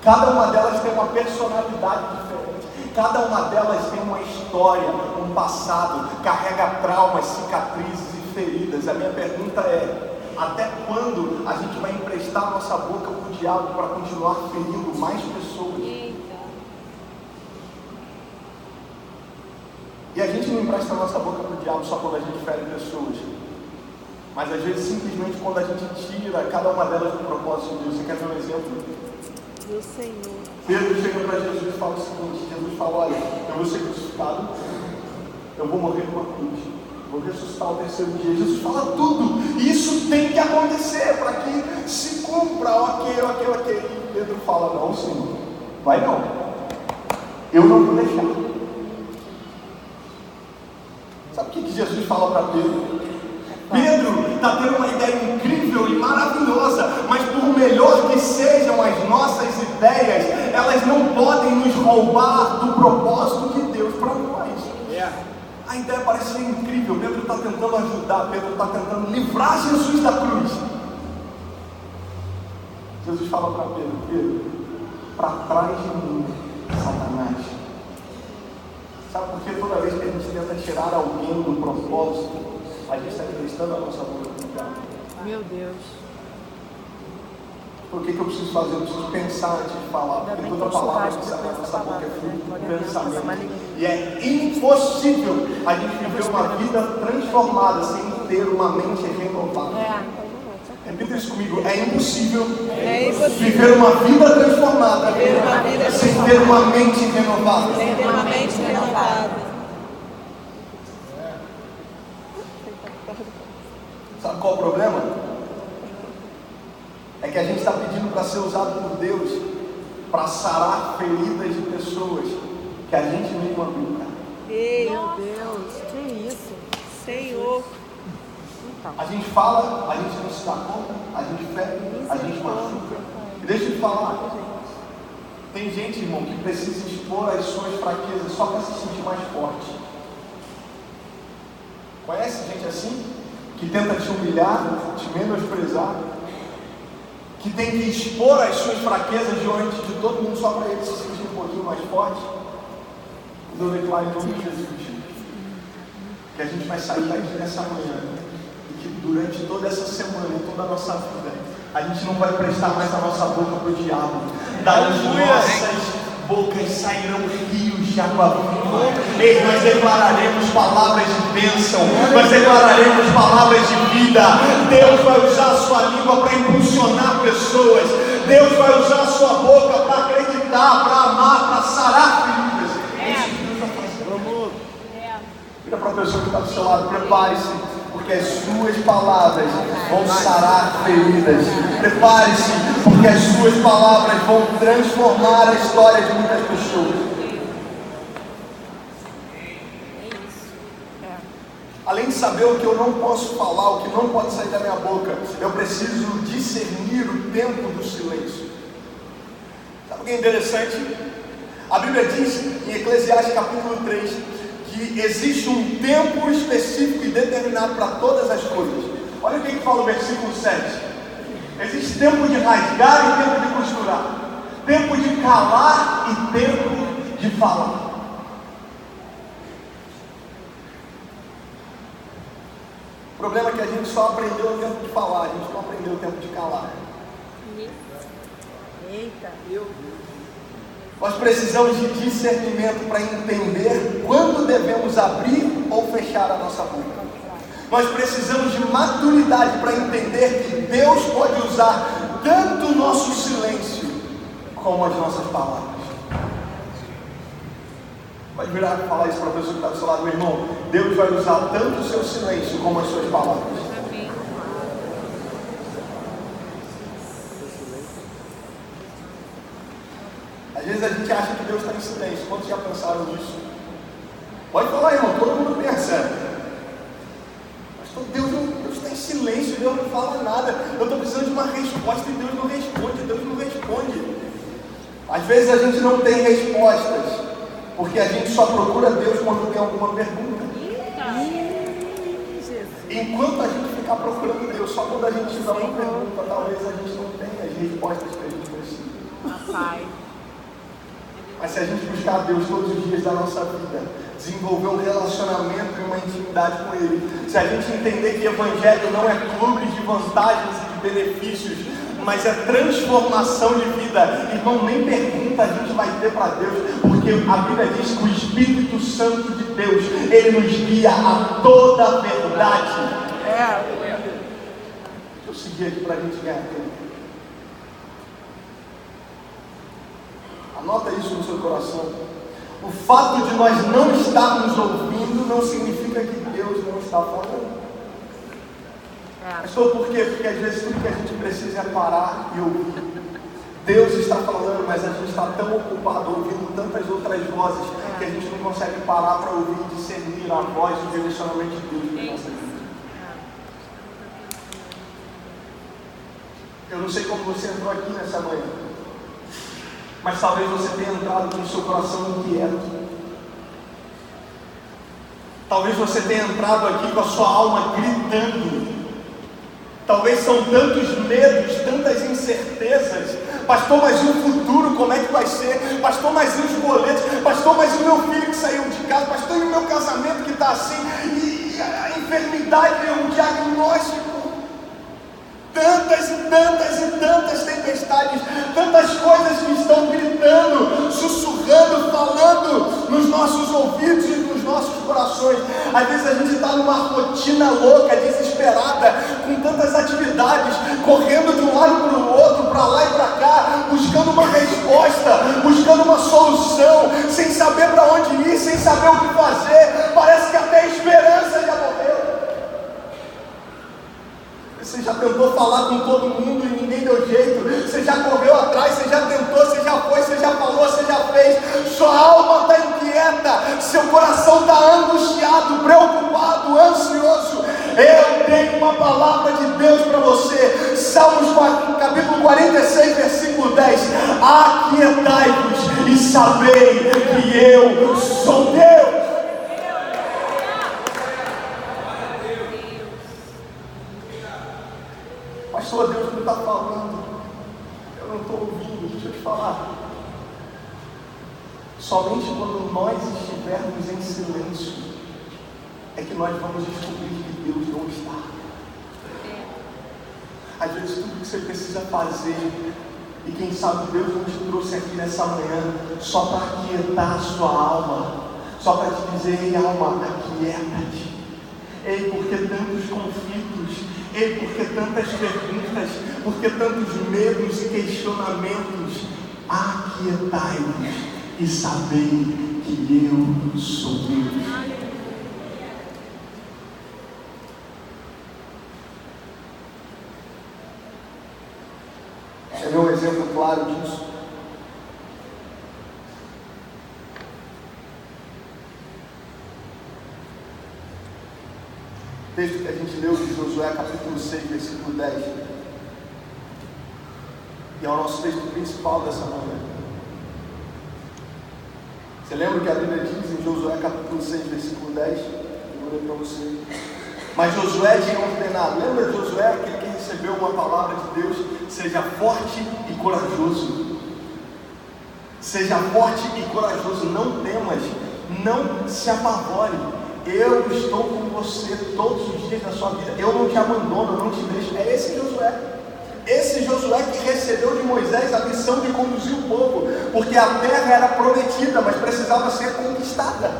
Cada uma delas tem uma personalidade diferente. Cada uma delas tem uma história, um passado, carrega traumas, cicatrizes e feridas. A minha pergunta é: até quando a gente vai emprestar nossa boca para o diabo para continuar ferindo mais pessoas? Eita. E a gente não empresta nossa boca para o diabo só quando a gente fere pessoas, mas às vezes simplesmente quando a gente tira cada uma delas do propósito de Deus. Você quer ver um exemplo? Do Senhor. Pedro chega para Jesus e fala o seguinte: Jesus fala, olha, eu vou ser crucificado, eu vou morrer numa cruz, vou ressuscitar ao terceiro dia. Jesus fala tudo, e isso tem que acontecer para que se cumpra, ok. E Pedro fala, não, Senhor, vai não, eu não vou deixar. Sabe o que Jesus fala para Pedro? Pedro está tendo uma ideia incrível e maravilhosa, mas por melhor que sejam as nossas ideias, elas não podem nos roubar do propósito de Deus para nós. A ideia parece ser incrível, Pedro está tentando ajudar, Pedro está tentando livrar Jesus da cruz. Jesus fala para Pedro: Pedro, para trás de mim, Satanás. Sabe por que toda vez que a gente tenta tirar alguém do propósito, a gente está emprestando a nossa boca para o diabo? Meu Deus. Por que eu preciso fazer? Eu preciso pensar antes de falar. Porque toda palavra que sai da nossa boca é fruto do pensamento. E é impossível a gente viver uma vida transformada sem ter uma mente renovada. Repita isso comigo: é impossível viver uma vida transformada sem ter uma mente renovada. Sem ter uma mente renovada. Sabe qual é o problema? É que a gente está pedindo para ser usado por Deus para sarar feridas de pessoas que a gente mesmo abriu, cara. Meu Deus, que isso? Senhor. Então. A gente fala, a gente não se dá conta, a gente fere, a gente machuca. E deixa eu te falar, tem gente, irmão, que precisa expor as suas fraquezas só para se sentir mais forte. Conhece gente assim? Que tenta te humilhar, te menosprezar, que tem que expor as suas fraquezas diante de todo mundo só para ele se sentir um pouquinho mais forte, eu declaro em nome de Jesus que a gente vai sair daqui nessa manhã e que durante toda essa semana, toda a nossa vida, a gente não vai prestar mais a nossa boca para o diabo. Das nossas bocas sairão rios de água viva. E nós declararemos palavras de bênção, nós declararemos palavras de vida. Deus vai usar a sua língua para impulsionar pessoas. Deus vai usar a sua boca para acreditar, para amar, para sarar feridas. É isso que Deus vai fazer. Vira para a pessoa que está do seu lado, prepare-se, porque as suas palavras vão sarar feridas. Prepare-se, porque as suas palavras vão transformar a história de muitas pessoas. Além de saber o que eu não posso falar, o que não pode sair da minha boca, eu preciso discernir o tempo do silêncio. Sabe o que é interessante? A Bíblia diz em Eclesiastes capítulo 3 que existe um tempo específico e determinado para todas as coisas. Olha o que fala o versículo 7. Existe tempo de rasgar e tempo de costurar, tempo de calar e tempo de falar. O problema é que a gente só aprendeu o tempo de falar, a gente não aprendeu o tempo de calar. Eita, Nós precisamos de discernimento para entender quando devemos abrir ou fechar a nossa boca. Nós precisamos de maturidade para entender que Deus pode usar tanto o nosso silêncio como as nossas palavras. Pode virar e falar isso para a pessoa que está do seu lado, meu irmão. Deus vai usar tanto o seu silêncio como as suas palavras. Às vezes a gente acha que Deus está em silêncio. Quantos já pensaram nisso? Pode falar, irmão, todo mundo pensa. Mas Deus está em silêncio, Deus não fala nada. Eu estou precisando de uma resposta e Deus não responde, Deus não responde. Às vezes a gente não tem respostas, porque a gente só procura Deus quando tem alguma pergunta. Enquanto a gente ficar procurando Deus só quando a gente tiver uma pergunta, talvez a gente não tenha as respostas que a gente precisa. Mas se a gente buscar Deus todos os dias da nossa vida, desenvolver um relacionamento e uma intimidade com Ele, se a gente entender que Evangelho não é clube de vantagens e de benefícios, mas é transformação de vida, irmão, nem pergunta a gente vai ter para Deus, porque a Bíblia diz que o Espírito Santo de Deus, Ele nos guia a toda a verdade. Deixa eu seguir aqui para a gente ganhar tempo. Anota isso no seu coração. O fato de nós não estarmos ouvindo não significa que Deus não está falando. Pastor, por quê? Porque às vezes tudo que a gente precisa é parar e ouvir. Deus está falando, mas a gente está tão ocupado ouvindo tantas outras vozes que a gente não consegue parar para ouvir e discernir a voz e o direcionamento de Deus na nossa vida. Eu não sei como você entrou aqui nessa manhã, mas talvez você tenha entrado com o seu coração inquieto. Talvez você tenha entrado aqui com a sua alma gritando. Talvez são tantos medos, tantas incertezas. Pastor, mas e o futuro, como é que vai ser? Pastor, mas e os boletos? Pastor, mas e o meu filho que saiu de casa? Pastor, e o meu casamento que está assim? E a enfermidade, o diagnóstico? Tantas e tantas e tantas tempestades, tantas coisas que estão gritando, sussurrando, falando nos nossos ouvidos e nos nossos corações. Às vezes a gente está numa rotina louca, desesperada, com tantas atividades, correndo de um lado para o outro, para lá e para cá, buscando uma resposta, buscando uma solução, sem saber para onde ir, sem saber o que fazer. Parece que até a esperança já morreu. Você já tentou falar com todo mundo e ninguém deu jeito. Você já correu atrás, você já tentou, você já foi, você já falou, você já fez. Sua alma está inquieta, seu coração está angustiado, preocupado, ansioso. Eu tenho uma palavra de Deus para você. Salmos capítulo 46, versículo 10. Aquietai-vos e sabei que eu sou Deus. Pastor, Deus não está falando. estão ouvindo, deixa eu te falar. Somente quando nós estivermos em silêncio é que nós vamos descobrir que Deus não está. Às vezes tudo que você precisa fazer, e quem sabe Deus não te trouxe aqui nessa manhã só para aquietar a sua alma, só para te dizer: ei alma, aquieta-te. Ei, por que tantos conflitos? Ei, por que tantas perguntas? Por que tantos medos e questionamentos? Aquietai-vos e sabei que eu sou Deus. Quer ver um exemplo claro disso? O texto que a gente leu de Josué, capítulo 6, versículo 10. E é o nosso texto principal dessa manhã. Você lembra o que a Bíblia diz em Josué, capítulo 6, versículo 10? Eu vou ler para você. Mas Josué tinha ordenado. Lembra de Josué, aquele que recebeu uma palavra de Deus? Seja forte e corajoso. Seja forte e corajoso. Não temas. Não se apavore. Eu estou com você todos os dias da sua vida. Eu não te abandono, eu não te deixo. É esse Josué. Esse Josué que recebeu de Moisés a missão de conduzir o povo. Porque a terra era prometida, mas precisava ser conquistada.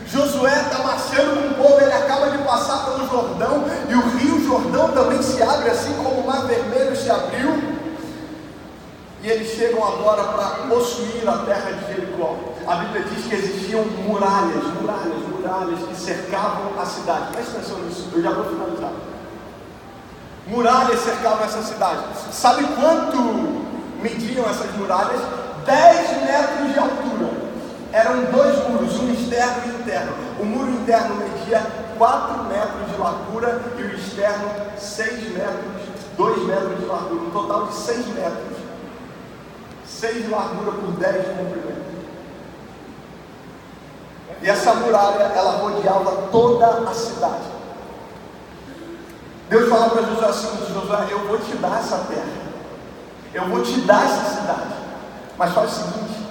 Josué está marchando com o povo, ele acaba de passar pelo Jordão, e o rio Jordão também se abre, assim como o Mar Vermelho se abriu, e eles chegam agora para possuir a terra de Jericó. A Bíblia diz que existiam muralhas que cercavam a cidade. Presta atenção nisso, eu já vou finalizar. Muralhas cercavam essa cidade. Sabe quanto mediam essas muralhas? 10 metros de altura. Eram 2 muros, um externo e interno. O muro interno media 4 metros de largura e o externo 6 metros, 2 metros de largura, um total de 6 metros. 6 de largura por 10 de comprimento. E essa muralha, ela rodeava toda a cidade. Deus fala para Josué assim: Josué, eu vou te dar essa terra, eu vou te dar essa cidade, mas faz o seguinte: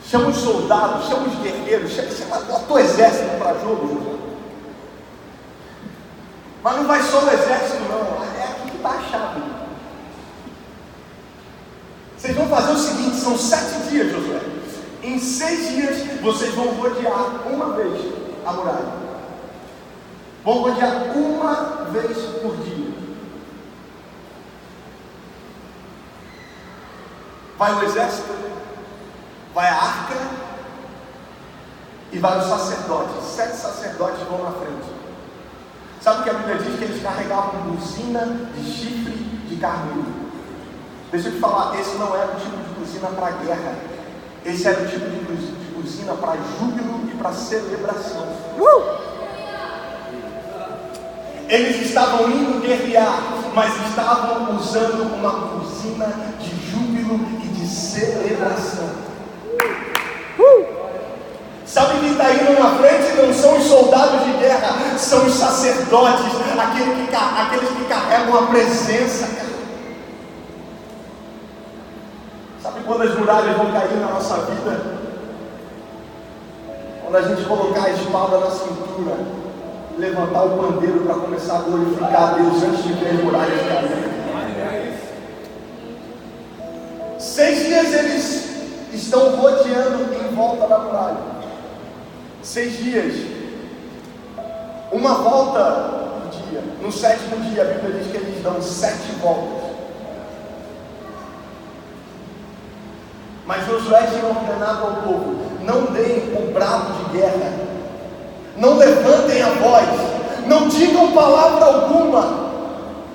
chama os soldados, chama os guerreiros, chama o teu exército para jogo, Josué. Mas não vai só o exército não, é aqui que está a chave. Vocês vão fazer o seguinte: são 7 dias, Josué. Em 6 dias vocês vão rodear uma vez a muralha. Vão rodear uma vez por dia. Vai o exército, vai a arca e vai os sacerdotes. 7 sacerdotes vão na frente. Sabe o que a Bíblia diz? Que eles carregavam buzina de chifre de carneiro. Deixa eu te falar, esse não era o tipo de buzina para guerra. Esse era o tipo de buzina para júbilo e para celebração. Eles estavam indo guerrear, mas estavam usando uma buzina de júbilo e de celebração. Sabe quem está indo na frente? Não são os soldados de guerra, são os sacerdotes, aqueles que carregam a presença. Sabe quando as muralhas vão cair na nossa vida? Quando a gente colocar a espada na cintura, levantar o pandeiro para começar a glorificar a Deus antes de ver as muralhas cair. 6 dias eles estão rodeando em volta da muralha. 6 dias. Uma volta por dia. No 7º dia a Bíblia diz que eles dão 7 voltas. Mas Josué tinha ordenado ao povo: não deem o brado de guerra, não levantem a voz, não digam palavra alguma.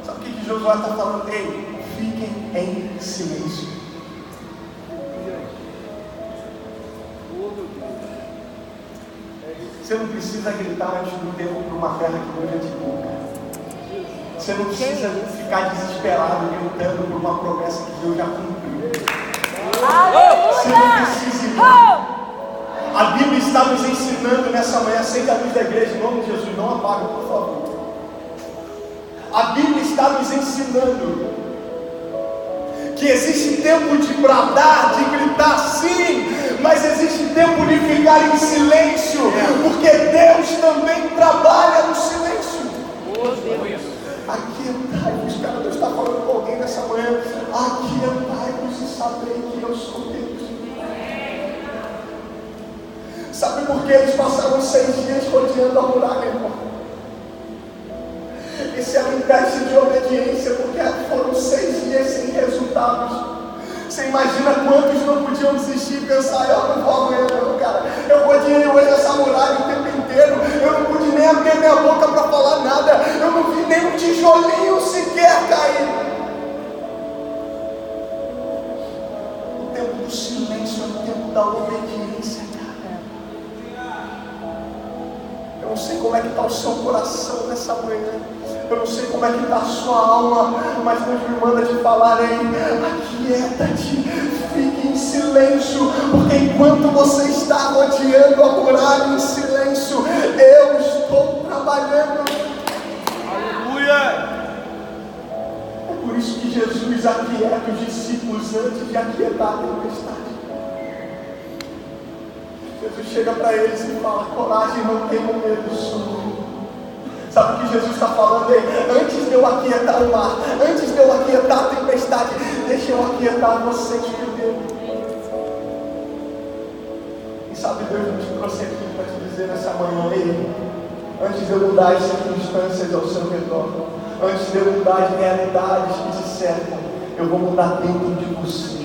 Sabe o que Josué está falando? Ei, fiquem em silêncio. Você não precisa gritar antes do tempo para uma terra que não é de boca. Você não precisa ficar desesperado gritando por uma promessa que Deus já cumpriu. Você não precisa ir. A Bíblia está nos ensinando nessa manhã. Acenda a luz da igreja em nome de Jesus, não apaga, por favor. A Bíblia está nos ensinando Que existe tempo de bradar, de gritar sim, mas existe tempo de ficar em silêncio, porque Deus também trabalha no silêncio. Aquietai-vos, cara, Deus está falando com alguém nessa manhã. Aquietai-vos e sabei que eu sou Deus. Sabe por que eles passaram 6 dias rodeando a muralha, irmão? Esse era um teste de obediência, porque foram 6 dias sem resultados. Você imagina quantos não podiam desistir e pensar: eu não vou amanhã não, cara. Eu rodeei hoje essa muralha o tempo inteiro. Eu não pude nem abrir minha boca para falar nada. Eu não vi nem um tijolinho sequer cair. O tempo do silêncio é o tempo da obediência, cara. Eu não sei como é que está o seu coração nessa manhã. Eu não sei como é que está a sua alma, mas Deus me manda te falar aí: aquieta-te, fique em silêncio, porque enquanto você está rodeando a muralha em silêncio, eu estou trabalhando. Aleluia! É por isso que Jesus aquieta os discípulos antes de aquietar a tempestade. Jesus chega para eles e fala: coragem, não tenham medo, sou. Sabe o que Jesus está falando aí? Antes de eu aquietar o mar, antes de eu aquietar a tempestade, deixa eu aquietar vocês primeiro. E sabe, Deus nos trouxe aqui para te dizer nessa manhã: ei, antes de eu mudar as circunstâncias ao seu redor, antes de eu mudar as realidades que te cercam, eu vou mudar dentro de você.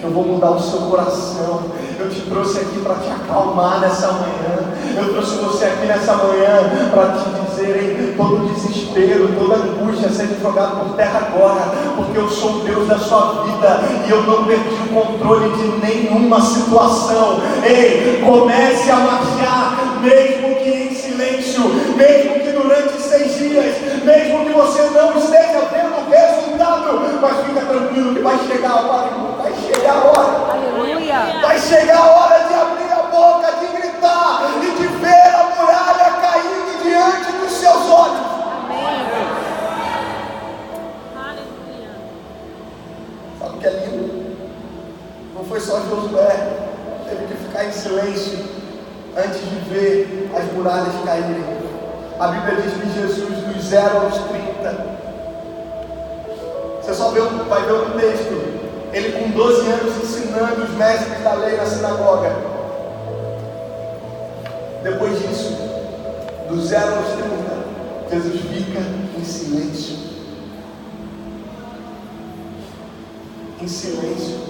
Eu vou mudar o seu coração. Eu te trouxe aqui para te acalmar nessa manhã. Eu trouxe você aqui nessa manhã para te dizer: todo desespero, toda angústia seja jogado por terra agora, porque eu sou o Deus da sua vida e eu não perdi o controle de nenhuma situação. Ei, comece a marchar, mesmo que em silêncio, mesmo que durante 6 dias, mesmo que você não esteja vendo o resultado, mas fica tranquilo que vai chegar a hora, irmão. Vai chegar a hora. Aleluia. Vai chegar a hora de abrir a boca, de gritar e de ver a muralha caindo diante dos seus olhos. Amém. Aleluia. Sabe o que é lindo? Não foi só Josué que teve que ficar em silêncio antes de ver as muralhas caírem. A Bíblia diz que Jesus, dos 0 aos 30, você só vai ver o texto, ele com 12 anos ensinando os mestres da lei na sinagoga. Depois disso, dos 0 aos 30, Jesus fica em silêncio. Em silêncio.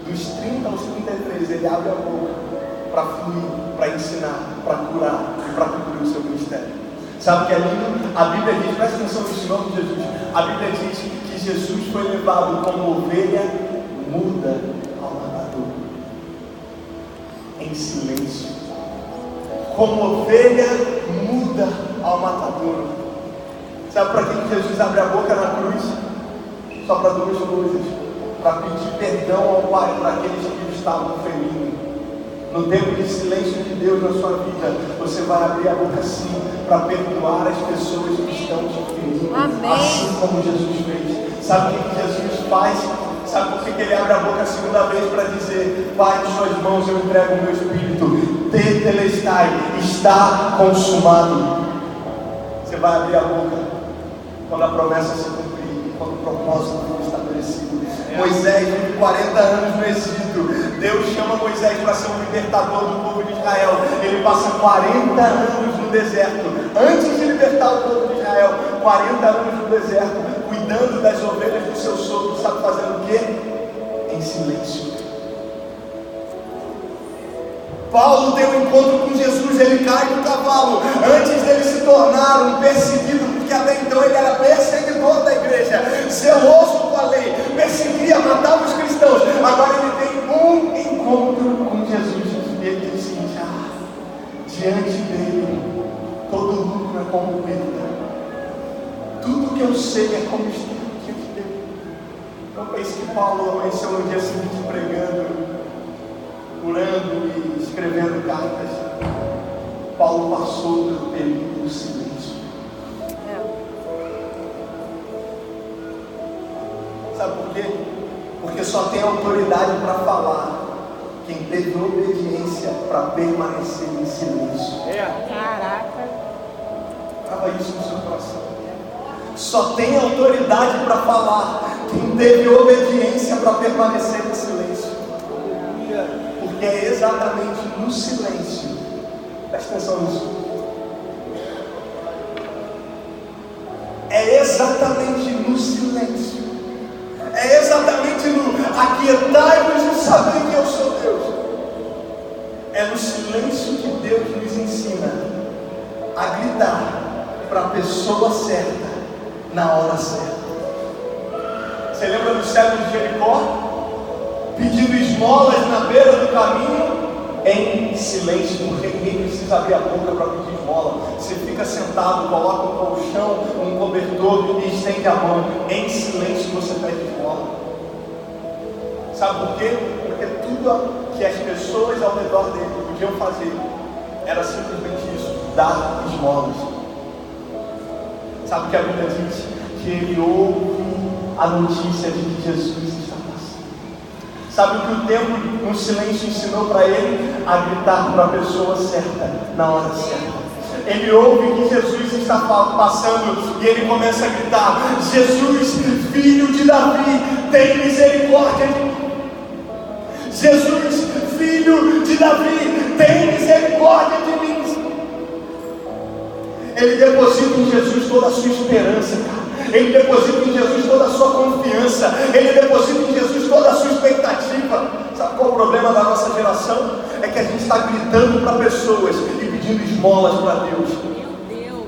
Dos 30 aos 33, ele abre a boca para fluir, para ensinar, para curar e para cumprir o seu ministério. Sabe o que é lindo? A Bíblia diz, presta atenção nesse nome de Jesus. A Bíblia diz que Jesus foi levado como ovelha muda ao matador, em silêncio. Como ovelha muda ao matador. Sabe para que Jesus abre a boca na cruz? Só para 2 coisas: para pedir perdão ao Pai por aqueles que o estavam ferindo. No tempo de silêncio de Deus na sua vida, você vai abrir a boca sim para perdoar as pessoas que estão te ferindo. Amém. Assim como Jesus fez. Sabe o que Jesus faz? Sabe por que ele abre a boca a segunda vez para dizer: Pai, em suas mãos eu entrego o meu espírito. Tetelestai, está consumado. Você vai abrir a boca quando a promessa se cumprir, quando o propósito for estabelecido. Moisés vive 40 anos no Egito. Deus chama Moisés para ser um libertador do povo de Israel. Ele passa 40 anos no deserto. Antes de libertar o povo de Israel, 40 anos no deserto, cuidando das ovelhas do seu sogro. Sabe fazendo o quê? Em silêncio. Paulo tem um encontro com Jesus, ele cai do cavalo, antes dele se tornar um perseguido, porque até então ele era perseguidor da igreja, zeloso com a lei, perseguia, matava os cristãos. Agora ele tem um encontro com Jesus, e ele diz o seguinte: diante dele, todo mundo é como perda, tudo que eu sei é como estar diante dele. Não pense que Paulo amanheceu no dia seguinte pregando, orando e escrevendo cartas. Paulo passou pelo período do silêncio. Sabe por quê? Porque só tem autoridade para falar quem teve obediência para permanecer em silêncio. Caraca. Grava isso no seu coração. Só tem autoridade para falar quem teve obediência para permanecer em silêncio. Porque é exatamente no silêncio. Presta atenção nisso. É exatamente no silêncio. É exatamente no aquietai-vos e saber que eu sou Deus. É no silêncio que Deus nos ensina a gritar para a pessoa certa, na hora certa. Você lembra do cego de Jericó? Pedindo esmolas na beira do caminho, em silêncio, porque ninguém precisa abrir a boca para pedir esmola. Você fica sentado, coloca um colchão, um cobertor e estende a mão. Em silêncio você pede esmola. Sabe por quê? Porque tudo que as pessoas ao redor dele podiam fazer era simplesmente isso: dar esmolas. Sabe o que a Bíblia diz? Que ele ouve a notícia de que Jesus está passando. Sabe o que o tempo no silêncio ensinou para ele? A gritar para a pessoa certa, na hora certa. Ele ouve que Jesus está passando e ele começa a gritar: Jesus, filho de Davi, tem misericórdia de mim. Jesus, filho de Davi, tem misericórdia de mim. Ele deposita em Jesus toda a sua esperança, cara. Ele deposita em Jesus toda a sua confiança. Ele deposita em Jesus toda a sua expectativa. Sabe qual é o problema da nossa geração? É que a gente está gritando para pessoas e pedindo esmolas para Deus. Meu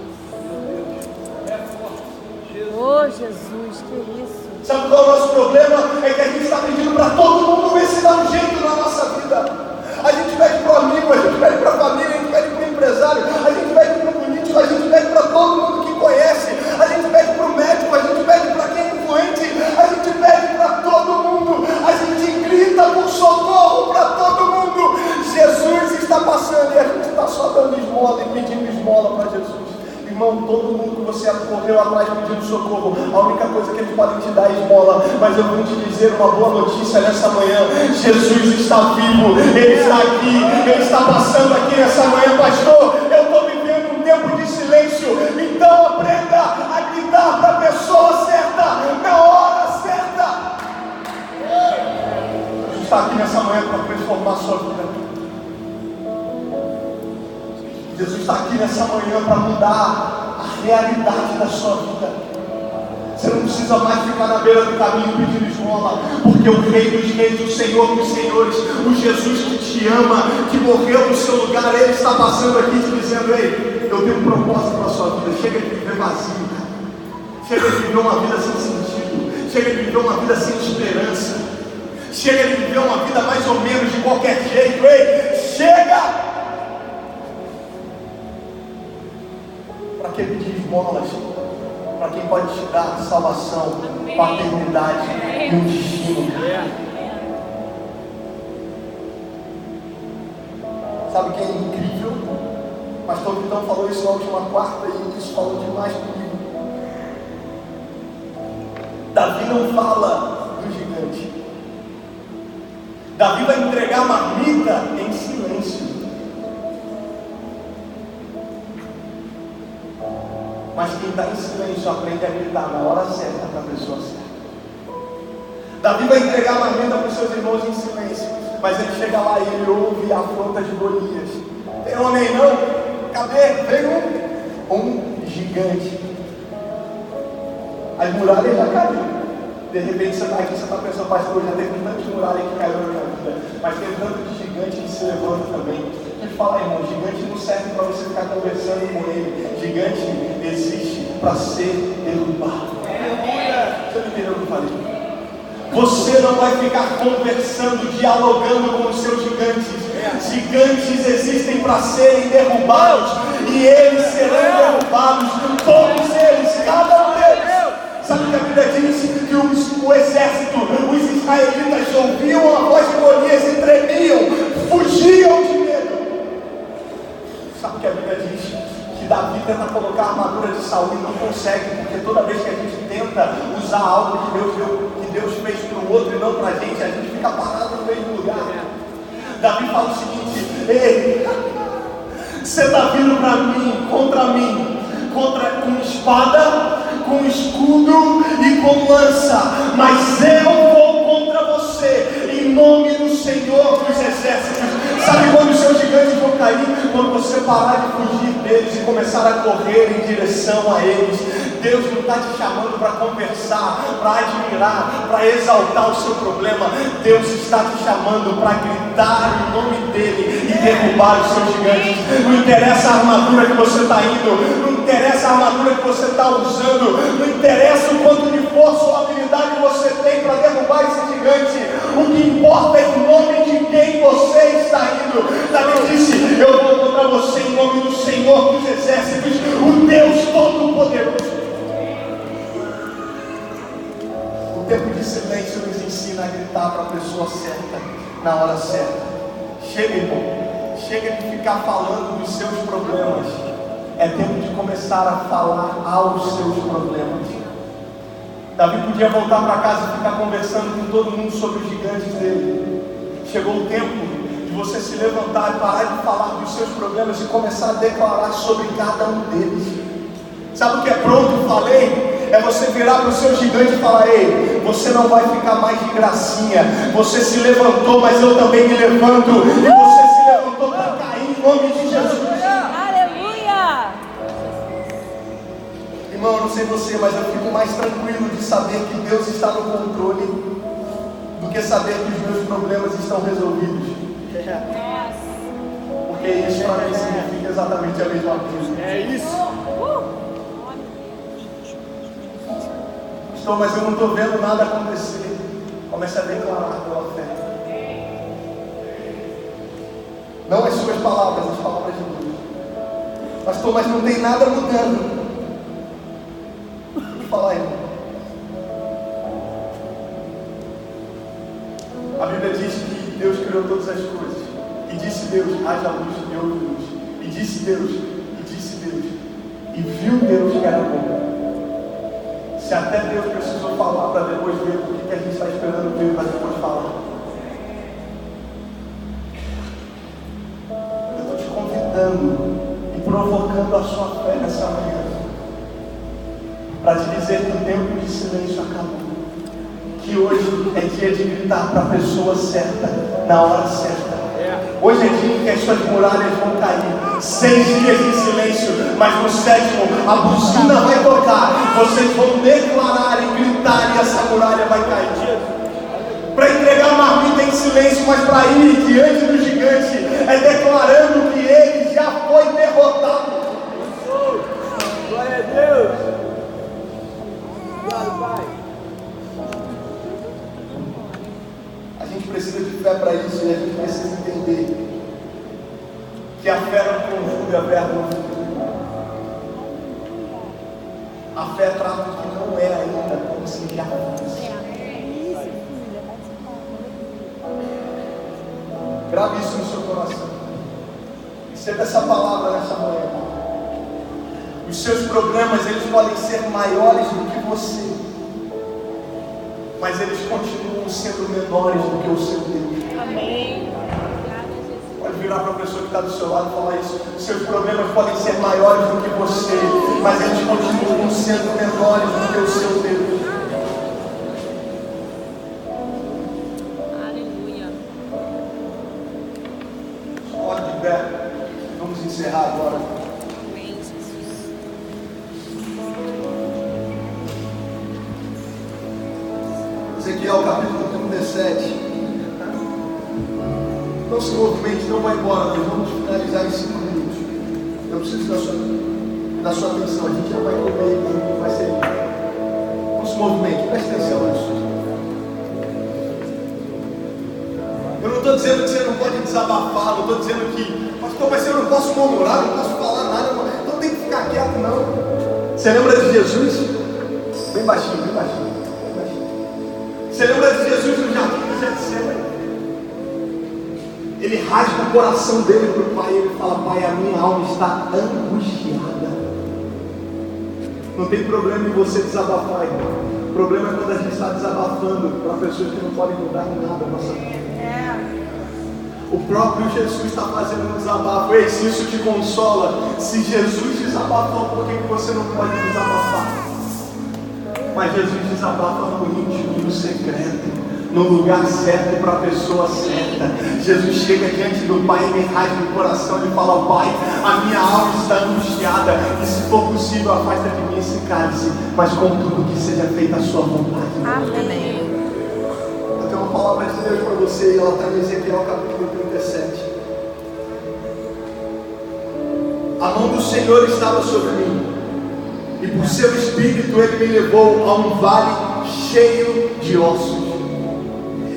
Deus. Ô, Jesus, que isso? Sabe qual é o nosso problema? É que a gente está pedindo para todo mundo ver se dá um jeito na nossa vida. A gente pede para o amigo, a gente pede para a família, a gente pede para o empresário, a gente pede para o político, a gente pede para todo mundo que conhece, a gente pede para o médico, a gente pede para quem é influente, a gente pede para todo mundo, a gente grita por socorro para todo mundo. Jesus está passando e a gente está só dando esmola e pedindo esmola para Jesus. Irmão, todo mundo que você correu atrás pedindo socorro, a única coisa que eles podem te dar é esmola. Mas eu vou te dizer uma boa notícia nessa manhã: Jesus está vivo, Ele está aqui, Ele está passando aqui nessa manhã. Pastor, eu estou vivendo um tempo de silêncio, então aprenda a gritar para a pessoa certa, na hora certa. Jesus está aqui nessa manhã para transformar a sua vida. Jesus está aqui nessa manhã para mudar a realidade da sua vida. Você não precisa mais ficar na beira do caminho pedindo esmola, porque o Rei dos Reis, o Senhor dos Senhores, o Jesus que te ama, que morreu no seu lugar, Ele está passando aqui te dizendo: ei, eu tenho um propósito para a sua vida. Chega de viver vazio, cara. Chega de viver uma vida sem sentido. Chega de viver uma vida sem esperança. Chega de viver uma vida mais ou menos de qualquer jeito. Ei, chega! Para que pedir esmolas? Para quem pode te dar salvação, paternidade e um destino. Sabe o que é incrível? O pastor Vitão falou isso na última quarta e isso falou demais comigo. Davi não fala do gigante. Davi vai entregar a marmita em silêncio. Mas quem está em silêncio aprende a gritar na hora certa para a pessoa certa. Davi vai entregar a marmita para os seus irmãos em silêncio, mas ele chega lá e ele ouve a afronta de Golias. Tem um homem não? Cadê? Vem um gigante. As muralhas já caíram. De repente você está aqui, você está pensando: pastor, já teve tanto de muralha que caiu na minha vida, mas tem tanto de gigante que se levanta também. Deixa eu falar, irmão, gigante não serve para você ficar conversando com ele. Gigante existe para ser derrubado. Você não entendeu o que eu falei? Você não vai ficar conversando, dialogando com os seus gigantes. Gigantes existem para serem derrubados, e eles serão derrubados, todos eles, cada um deles. Sabe o que a Bíblia diz? Que o exército, os israelitas ouviam a voz de Golias e tremiam, fugiam de medo. Sabe o que a Bíblia diz? Que Davi tenta colocar a armadura de Saul e não consegue, porque toda vez que a gente tenta usar algo que Deus fez para o outro e não para a Davi fala o seguinte: ei, você está vindo para mim, com espada, com escudo e com lança, mas eu vou contra você, em nome do Senhor dos Exércitos. Sabe quando os seus gigantes vão cair? Quando você parar de fugir deles e começar a correr em direção a eles. Deus não está te chamando para conversar, para admirar, para exaltar o seu problema. Deus está te chamando para gritar em nome dele e derrubar os seus gigantes. Não interessa a armadura que você está indo, não interessa a armadura que você está usando, não interessa o quanto de força ou habilidade você tem para derrubar esse gigante. O que importa é o nome de quem você está indo. Davi disse: eu vou contra você em nome do Senhor dos Exércitos, o Deus Todo-Poderoso. O tempo de silêncio nos ensina a gritar para a pessoa certa, na hora certa. Chega, irmão, chega de ficar falando dos seus problemas. É tempo de começar a falar aos seus problemas. Davi podia voltar para casa e ficar conversando com todo mundo sobre os gigantes dele. Chegou o tempo de você se levantar e parar de falar dos seus problemas e começar a declarar sobre cada um deles. Sabe o que é pronto? Falei. É você virar para o seu gigante e falar: ei, você não vai ficar mais de gracinha. Você se levantou, mas eu também me levanto. E você se levantou para cair em nome de Jesus. Aleluia! Irmão, eu não sei você, mas eu fico mais tranquilo de saber que Deus está no controle do que saber que os meus problemas estão resolvidos. Porque isso para mim significa exatamente a mesma coisa. É isso. Mas eu não estou vendo nada acontecer. Comece a declarar pela fé. Não as suas palavras, as palavras de Deus. Pastor, mas não tem nada mudando. Vou falar, irmão. A Bíblia diz que Deus criou todas as coisas. E disse Deus: haja luz, e houve luz. E disse Deus, e viu Deus que era bom. Se até Deus precisou falar para depois ver, o que a gente está esperando ver para depois falar? Eu estou te convidando e provocando a sua fé nessa manhã, para te dizer que o tempo de silêncio acabou. Que hoje é dia de gritar para a pessoa certa, na hora certa. Hoje é dia em que as suas muralhas vão cair. 6 dias em silêncio, mas no 7º a buzina vai tocar. Vocês vão declarar e gritar e essa muralha vai cair. Para entregar marmita em silêncio, mas para ir diante do gigante é declarando que ele já foi derrotado. Glória a Deus. Obrigado, Pai. A gente precisa de fé para isso e a gente precisa entender que a fé não conjuga verbo. A fé trata o que não é ainda como se já fosse. Grave isso no seu coração. Receba essa palavra nessa manhã. Os seus problemas, eles podem ser maiores do que você, mas eles continuam sendo menores do que o seu Deus. Amém. Pode virar para a pessoa que está do seu lado e falar isso. Seus problemas podem ser maiores do que você, mas eles continuam sendo menores do que o seu Deus. Aleluia. Pode de pé. Vamos encerrar agora. Amém, Jesus. Ezequiel capítulo 37. Não se movimente, não vai embora, nós vamos finalizar em 5 minutos. Eu preciso da sua atenção, a gente já vai comer e vai ser. Não se movimente, preste atenção nisso. Eu não estou dizendo que você não pode desabafar, não estou dizendo que, pastor, mas eu não posso murmurar, não posso falar nada, então tem que ficar quieto, não. Você lembra de Jesus? Bem baixinho, bem baixinho. Você lembra de Jesus no jardim de Getsêmani? Ele rasga o coração dele para o Pai e ele fala: Pai, a minha alma está angustiada. Não tem problema em você desabafar, irmão. O problema é quando a gente está desabafando para pessoas que não podem mudar em nada a nossa vida. O próprio Jesus está fazendo um desabafo. Ei, se isso te consola, se Jesus desabafou, por que você não pode desabafar? Mas Jesus desabafa no íntimo, no secreto, no lugar certo, para a pessoa certa. Jesus chega diante do Pai e me rasga o coração e fala: Pai, a minha alma está angustiada, e se for possível, afasta de mim esse cálice, mas contudo que seja feita a sua vontade. Amém. Eu tenho uma palavra de Deus para você, e ela está em Ezequiel capítulo 37. A mão do Senhor estava sobre mim, e por seu Espírito Ele me levou a um vale cheio de ossos.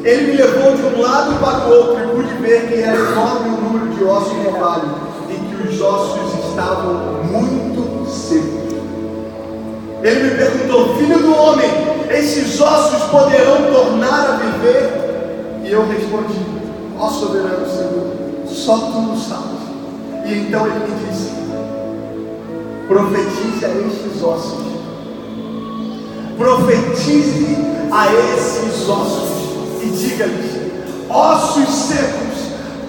Ele me levou de um lado para o outro, e pude ver que era enorme o número de ossos no vale, e que os ossos estavam muito secos. Ele me perguntou: filho do homem, esses ossos poderão tornar a viver? E eu respondi: ó soberano Senhor, só tu o sabes. E então ele me disse: profetize a estes ossos, profetize a esses ossos, e diga-lhes: ossos secos,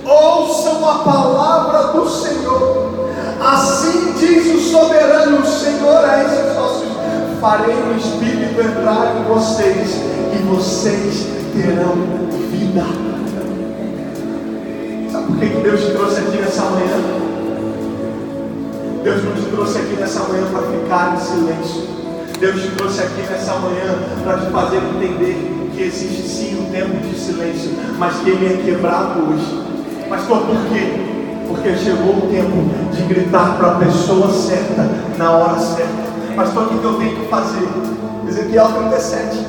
ouçam a palavra do Senhor. Assim diz o soberano Senhor a esses ossos: farei o Espírito entrar em vocês, e vocês terão vida. Sabe por que Deus te trouxe aqui nessa manhã? Deus não te trouxe aqui nessa manhã para ficar em silêncio. Deus te trouxe aqui nessa manhã para te fazer entender que existe sim um tempo de silêncio, mas que ele é quebrado hoje. Pastor, por quê? Porque chegou o tempo de gritar para a pessoa certa, na hora certa. Pastor, o que eu tenho que fazer? Ezequiel 37.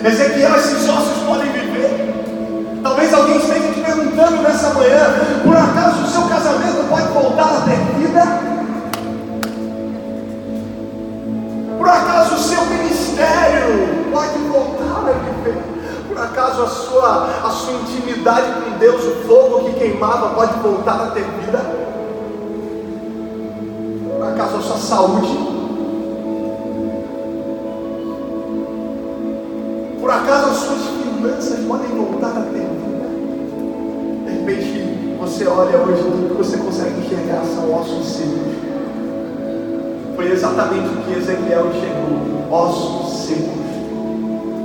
Ezequiel, esses ossos podem viver? Talvez alguém esteja te perguntando nessa manhã: por acaso o seu casamento pode voltar a ter vida? Por acaso o seu ministério pode voltar a viver? Por acaso a sua intimidade com Deus, o fogo que queimava, pode voltar a ter vida? Por acaso a sua saúde? Por acaso as suas finanças podem voltar a ter vida? De repente você olha hoje, tudo que você consegue enxergar são ossos secos. Foi exatamente o que Ezequiel enxergou: ossos secos.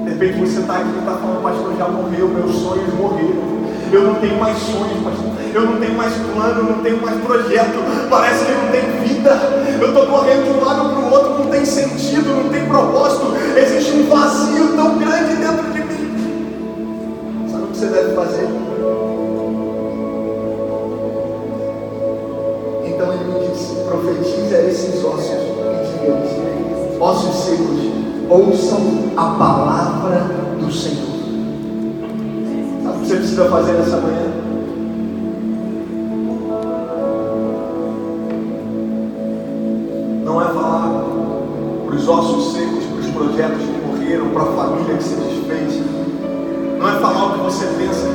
De repente você está aqui e está falando: pastor, já morreu, meus sonhos morreram. Eu não tenho mais sonhos, pastor. Eu não tenho mais plano, não tenho mais projeto. Parece que não tem vida. Eu estou correndo de um lado para o outro, não tem sentido, não tem propósito. Existe um vazio tão grande dentro de mim. Sabe o que você deve fazer? Então ele me disse: profetize a esses ossos e diga-lhes: ossos secos, ouçam a palavra do Senhor. Sabe o que você precisa fazer nessa manhã? Não é falar para os ossos secos, para os projetos que morreram, para a família que se desfez. Não é falar o que você pensa,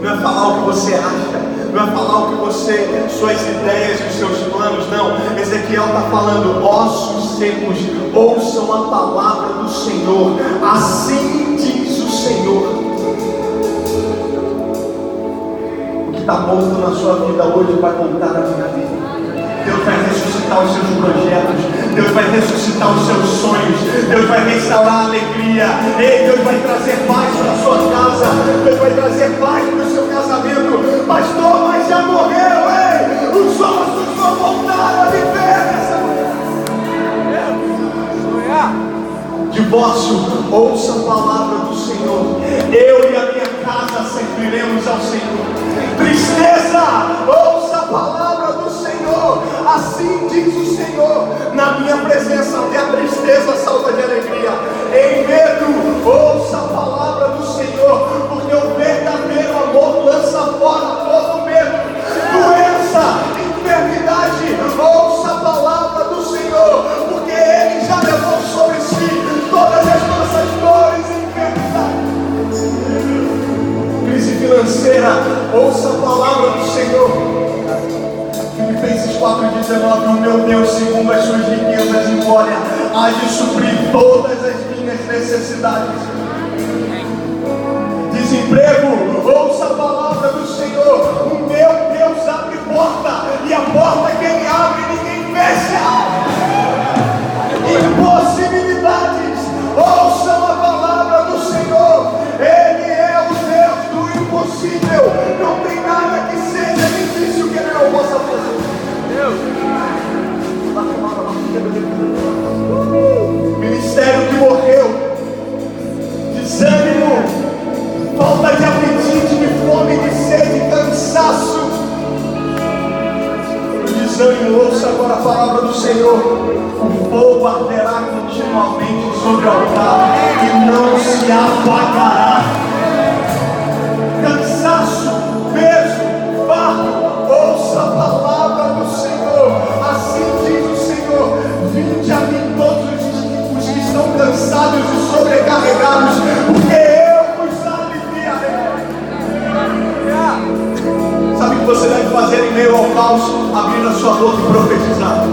não é falar o que você acha, não é falar o que você, suas ideias e os seus planos. Não, Ezequiel está falando: ossos secos, ouçam a palavra do Senhor. Assim diz o Senhor. O que está morto na sua vida hoje vai voltar à vida. Deus vai ressuscitar os seus projetos, Deus vai ressuscitar os seus sonhos, Deus vai restaurar a alegria. Ei, Deus vai trazer paz para a sua casa, Deus vai trazer paz para o seu casamento. Pastor, mas já morreu, ei, os ossos vão voltar a viver nessa manhã. Divórcio, ouça a palavra do Senhor. Eu e a minha casa serviremos ao Senhor. Tristeza, ouça a palavra do Senhor. Assim diz o Senhor: na minha presença até a tristeza salva de alegria. Em medo, ouça a palavra do Senhor, porque o verdadeiro amor lança fora todo medo. Doença, enfermidade, ouça a palavra do Senhor, porque Ele já levou sobre si todas as nossas dores e enfermidades. Crise financeira, ouça a palavra do Senhor. Filipenses 4,19: o meu Deus, segundo as suas riquezas em glória, há de suprir todas as minhas necessidades. Desemprego, ouça a palavra do porta que Ele abre, ninguém fecha. Impossibilidades, ouçam a palavra do Senhor. Ele é o Deus do impossível. Não tem nada que seja difícil que Ele não possa fazer. Ministério que morreu, desânimo, falta de apetite, de fome, de sede, cansaço. Desânimo, ouça agora a palavra do Senhor. O fogo arderá continuamente sobre o altar e não se apagará. Cansaço, peso, fardo, ouça a palavra do Senhor. Assim diz o Senhor: vinde a mim todos os que estão cansados e sobrecarregados, porque eu vos aliviarei. Sabe o que você deve fazer em meio ao caos? Abrir a sua boca e profetizar.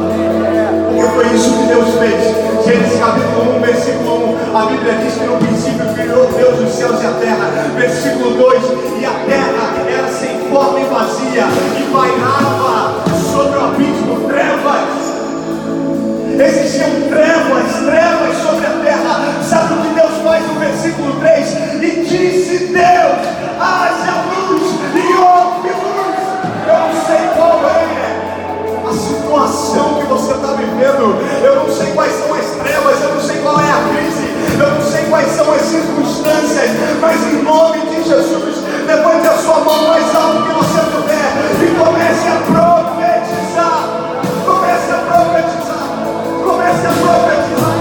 Porque foi isso que Deus fez. Gênesis capítulo 1, versículo 1. A Bíblia diz que no princípio criou Deus os céus e a terra. Versículo 2. E a terra era sem forma e vazia, e pairava sobre o abismo trevas. Existiam trevas sobre a terra. Sabe o que Deus faz no versículo 3? E disse Deus: haja luz, e houve luz. Eu não sei qual é a situação que você está vivendo. Eu não sei quais são as trevas. Eu não sei qual é a crise. Eu não sei quais são as circunstâncias. Mas em nome de Jesus, levante a sua mão mais alto que você puder e comece a profetizar. Comece a profetizar. Comece a profetizar.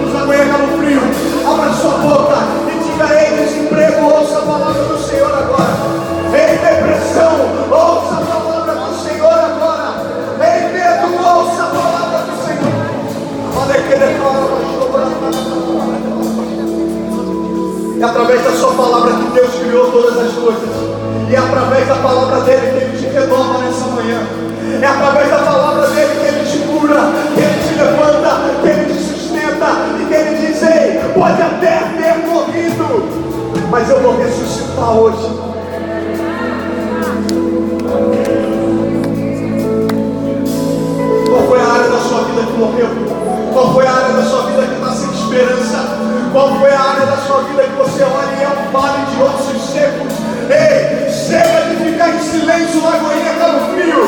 Nos aguenta no frio. Abra sua boca e diga: ei, desemprego, ouça a palavra do Senhor agora. Ei, depressão, ouça a palavra do Senhor agora. Ei, medo, ouça a palavra do Senhor. É através da sua palavra que Deus criou todas as coisas. E é através da palavra dele que Ele te renova nessa manhã. É através da palavra dele que Ele te cura, que Ele te levanta, que Ele te sustenta e que Ele diz: ei, pode até ter morrido, mas eu vou ressuscitar hoje. Qual foi a área da sua vida que morreu? Qual foi a área da sua vida que está sem esperança? Qual foi a área da sua vida que você olha e é um vale de ossos secos? Ei, chega de ficar em silêncio, Lagoinha Cabo Frio.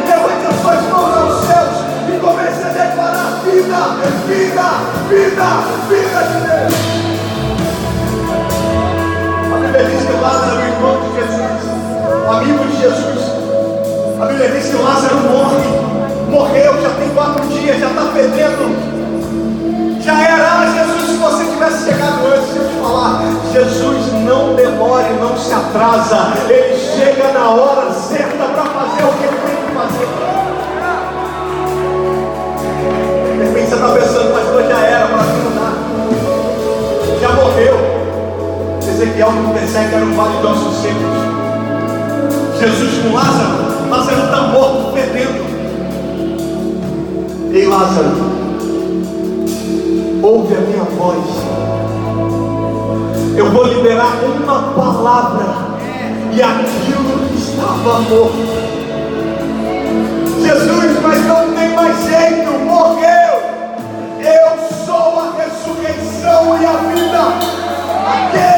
Levante as suas mãos aos céus e comece a declarar vida, vida, vida, vida de Deus. A Bíblia diz que Lázaro, irmão de Jesus, amigo de Jesus, a Bíblia diz que Lázaro morreu, já tem 4 dias, já está fedendo. Já era, Jesus, se você tivesse chegado antes, deixa eu te falar, Jesus não demora e não se atrasa. Ele chega na hora certa para fazer o que Ele tem que fazer. De repente você está pensando: pastor, já era, para mim não dá. Já morreu. Ezequiel 37 era um vale de ossos secos. Jesus com Lázaro, Lázaro está morto, fedendo. Ei, Lázaro, ouve a minha voz. Eu vou liberar uma palavra e aquilo que estava morto. Jesus, mas não tem mais jeito, morreu. Eu sou a ressurreição e a vida. Aquele